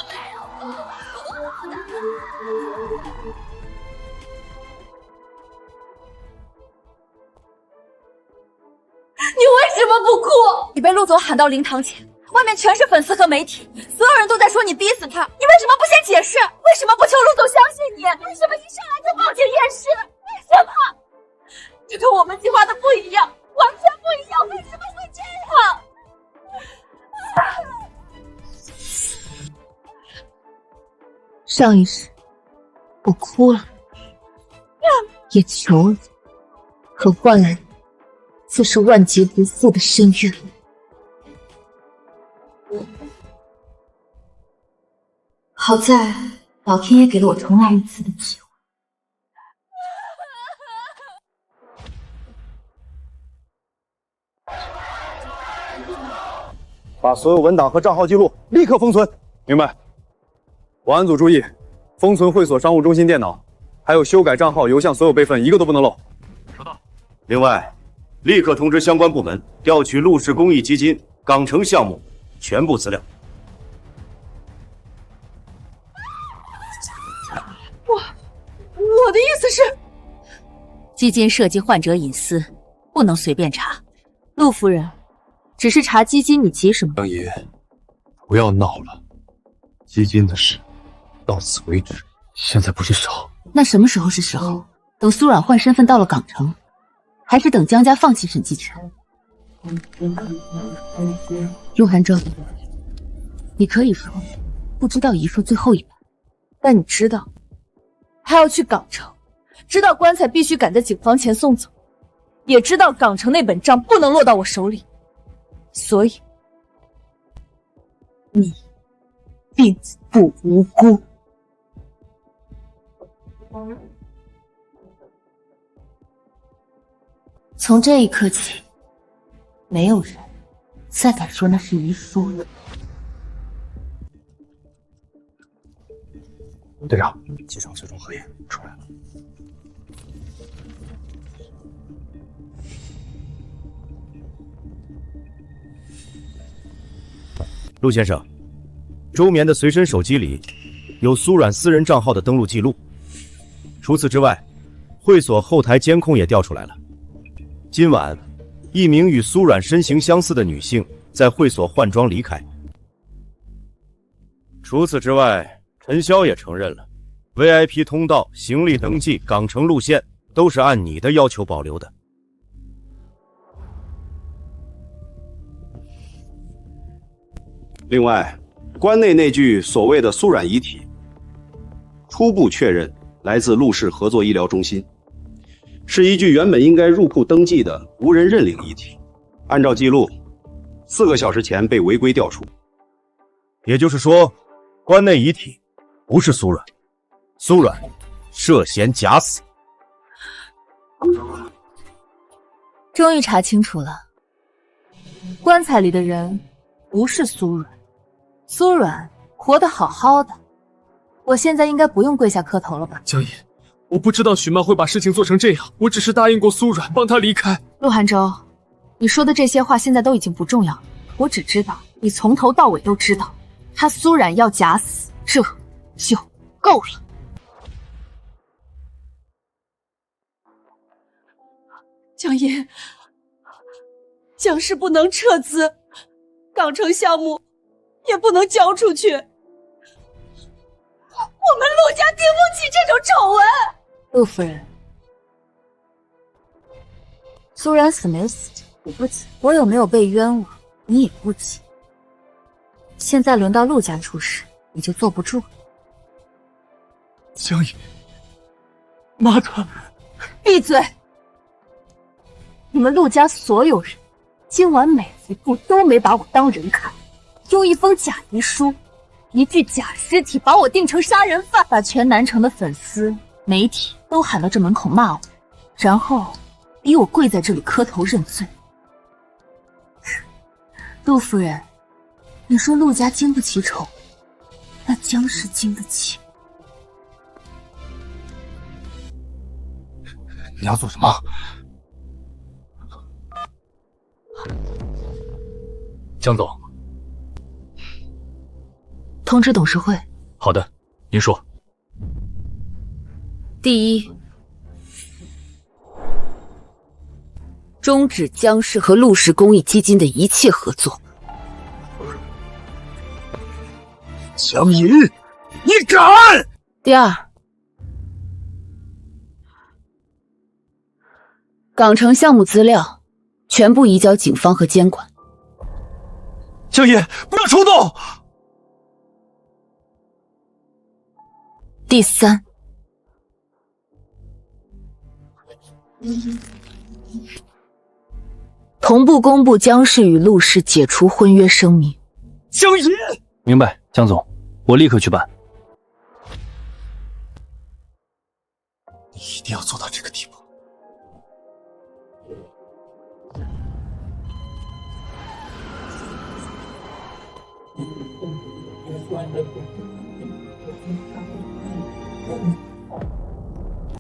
没有疯，我拿的。你为什么不哭？你被陆总喊到灵堂前，外面全是粉丝和媒体，所有人都在说你逼死他，你为什么不先解释？为什么不求陆总相信你？为什么一上来就报警验尸？为什么？这跟我们计划的不一样，完全不一样，为什么会这样？上一世，我哭了，也求了，可换来的却是万劫不复的深渊。好在老天爷给了我重来一次的机会。把所有文档和账号记录立刻封存。明白。保安组注意，封存会所商务中心电脑，还有修改账号、邮箱所有备份，一个都不能漏。收到。另外，立刻通知相关部门调取陆氏公益基金港城项目全部资料。我的意思是，基金涉及患者隐私，不能随便查。陆夫人，只是查基金，你急什么？江爷，不要闹了，基金的事到此为止，现在不是时候。那什么时候是时候？等苏冉换身份到了港城，还是等江家放弃审计权？陆寒舟，你可以说不知道遗书最后一版，但你知道，他要去港城，知道棺材必须赶在警方前送走，也知道港城那本账不能落到我手里，所以你并不无辜。从这一刻起，没有人再敢说那是遗书了。队长，机场最终核验出来了。陆先生，周眠的随身手机里有苏冉私人账号的登录记录。除此之外，会所后台监控也调出来了。今晚，一名与苏冉身形相似的女性在会所换装离开。除此之外，陈潇也承认了 ，VIP 通道、行李登记、港城路线都是按你的要求保留的。另外，关内那具所谓的苏冉遗体，初步确认来自陆氏合作医疗中心，是一具原本应该入库登记的无人认领遗体。按照记录，4个小时前被违规调出。也就是说，关内遗体不是苏冉，苏冉涉嫌假死。终于查清楚了，棺材里的人不是苏冉，苏冉活得好好的，我现在应该不用跪下磕头了吧？江爷，我不知道许曼会把事情做成这样，我只是答应过苏冉帮她离开。陆寒舟，你说的这些话现在都已经不重要了，我只知道你从头到尾都知道，他苏冉要假死，这就够了。江爷，江氏不能撤资，港城项目也不能交出去，我们陆家经不起这种丑闻。陆夫人，苏冉死没死我不急，我有没有被冤枉你也不急。现在轮到陆家出事，你就坐不住了。江爷，妈的，闭嘴！你们陆家所有人，今晚每一步都没把我当人看，用一封假遗书，一具假尸体把我定成杀人犯，把全南城的粉丝、媒体都喊到这门口骂我，然后逼我跪在这里磕头认罪。陆夫人，你说陆家经不起丑，那江氏经得起。你要做什么？江总，通知董事会。好的，您说。第一，终止江氏和陆氏公益基金的一切合作。江银，你敢！第二，港城项目资料全部移交警方和监管。江银，不要冲动。第三，同步公布江氏与陆氏解除婚约声明。江银，明白，江总，我立刻去办。你一定要做到这个地步。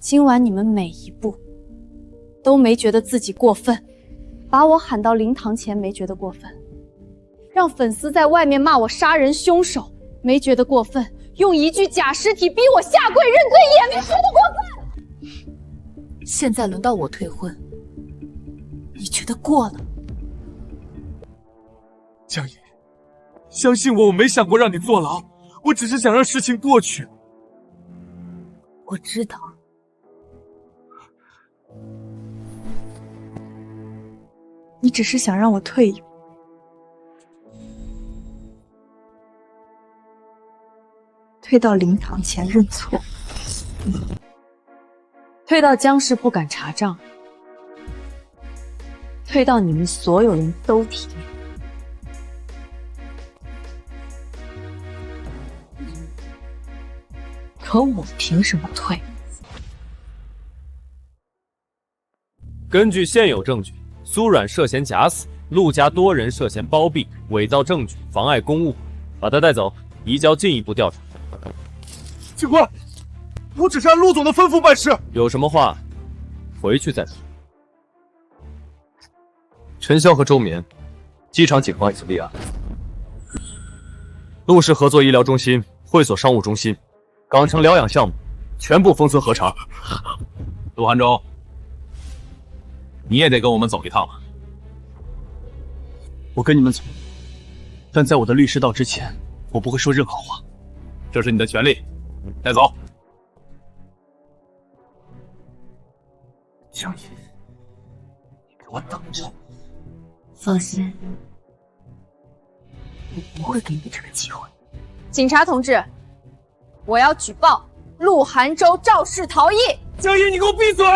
今晚你们每一步都没觉得自己过分，把我喊到灵堂前没觉得过分，让粉丝在外面骂我杀人凶手没觉得过分，用一具假尸体逼我下跪认罪也没觉得过分。现在轮到我退婚，你觉得过了？江爷，相信我，我没想过让你坐牢，我只是想让事情过去。我知道。你只是想让我退一步，退到灵堂前认错，退到江氏不敢查账，退到你们所有人都体面。可我凭什么退？根据现有证据，苏阮涉嫌假死，陆家多人涉嫌包庇、伪造证据、妨碍公务，把他带走，移交进一步调查。警官，我只是按陆总的吩咐办事。有什么话，回去再说。陈潇和周眠，机场警方已经立案。陆氏合作医疗中心、会所商务中心、港城疗养项目，全部封存核查。陆涵州，你也得跟我们走一趟了。我跟你们走，但在我的律师到之前，我不会说任何话。这是你的权利，带走。江爷，你给我等着！放心，我不会给你这个机会。警察同志，我要举报陆涵州肇事逃逸。江爷，你给我闭嘴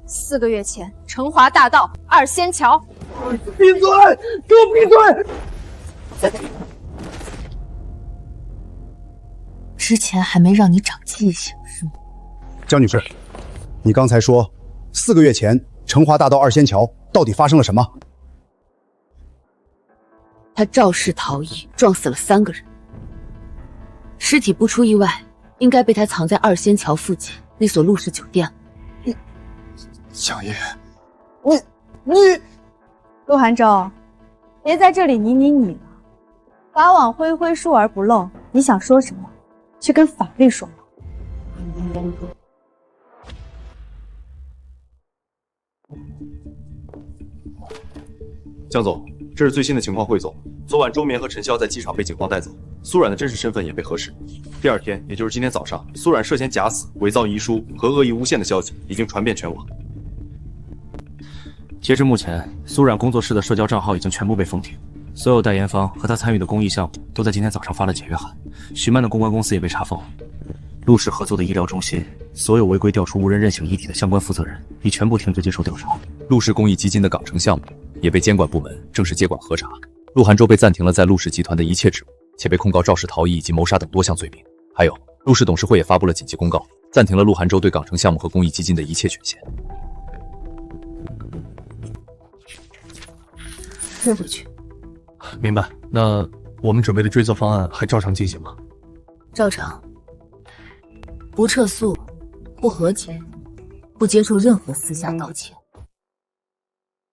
！4个月前，成华大道2仙桥。闭嘴！给我闭嘴！之前还没让你长记性是吗？江女士，你刚才说4个月前成华大道2仙桥到底发生了什么？他肇事逃逸，撞死了3个人，尸体不出意外，应该被他藏在2仙桥附近那所陆氏酒店了。江爷，你，陆涵州，别在这里你了，法网恢恢，疏而不漏。你想说什么，去跟法律说吧。江总，这是最新的情况汇总。昨晚周眠和陈潇在机场被警方带走，苏阮的真实身份也被核实。第二天，也就是今天早上，苏阮涉嫌假死、伪造遗书和恶意诬陷的消息已经传遍全网。截至目前，苏阮工作室的社交账号已经全部被封停，所有代言方和他参与的公益项目都在今天早上发了解约函。许曼的公关公司也被查封了。陆氏合作的医疗中心，所有违规调出无人认领遗体的相关负责人已全部停职接受调查。陆氏公益基金的港城项目也被监管部门正式接管核查。陆涵洲被暂停了在陆氏集团的一切职务，且被控告肇事逃逸以及谋杀等多项罪名。还有，陆氏董事会也发布了紧急公告，暂停了陆涵洲对港城项目和公益基金的一切权限。退回去。明白。那我们准备的追责方案还照常进行吗？照常。不撤诉，不和解，不接受任何私下道歉。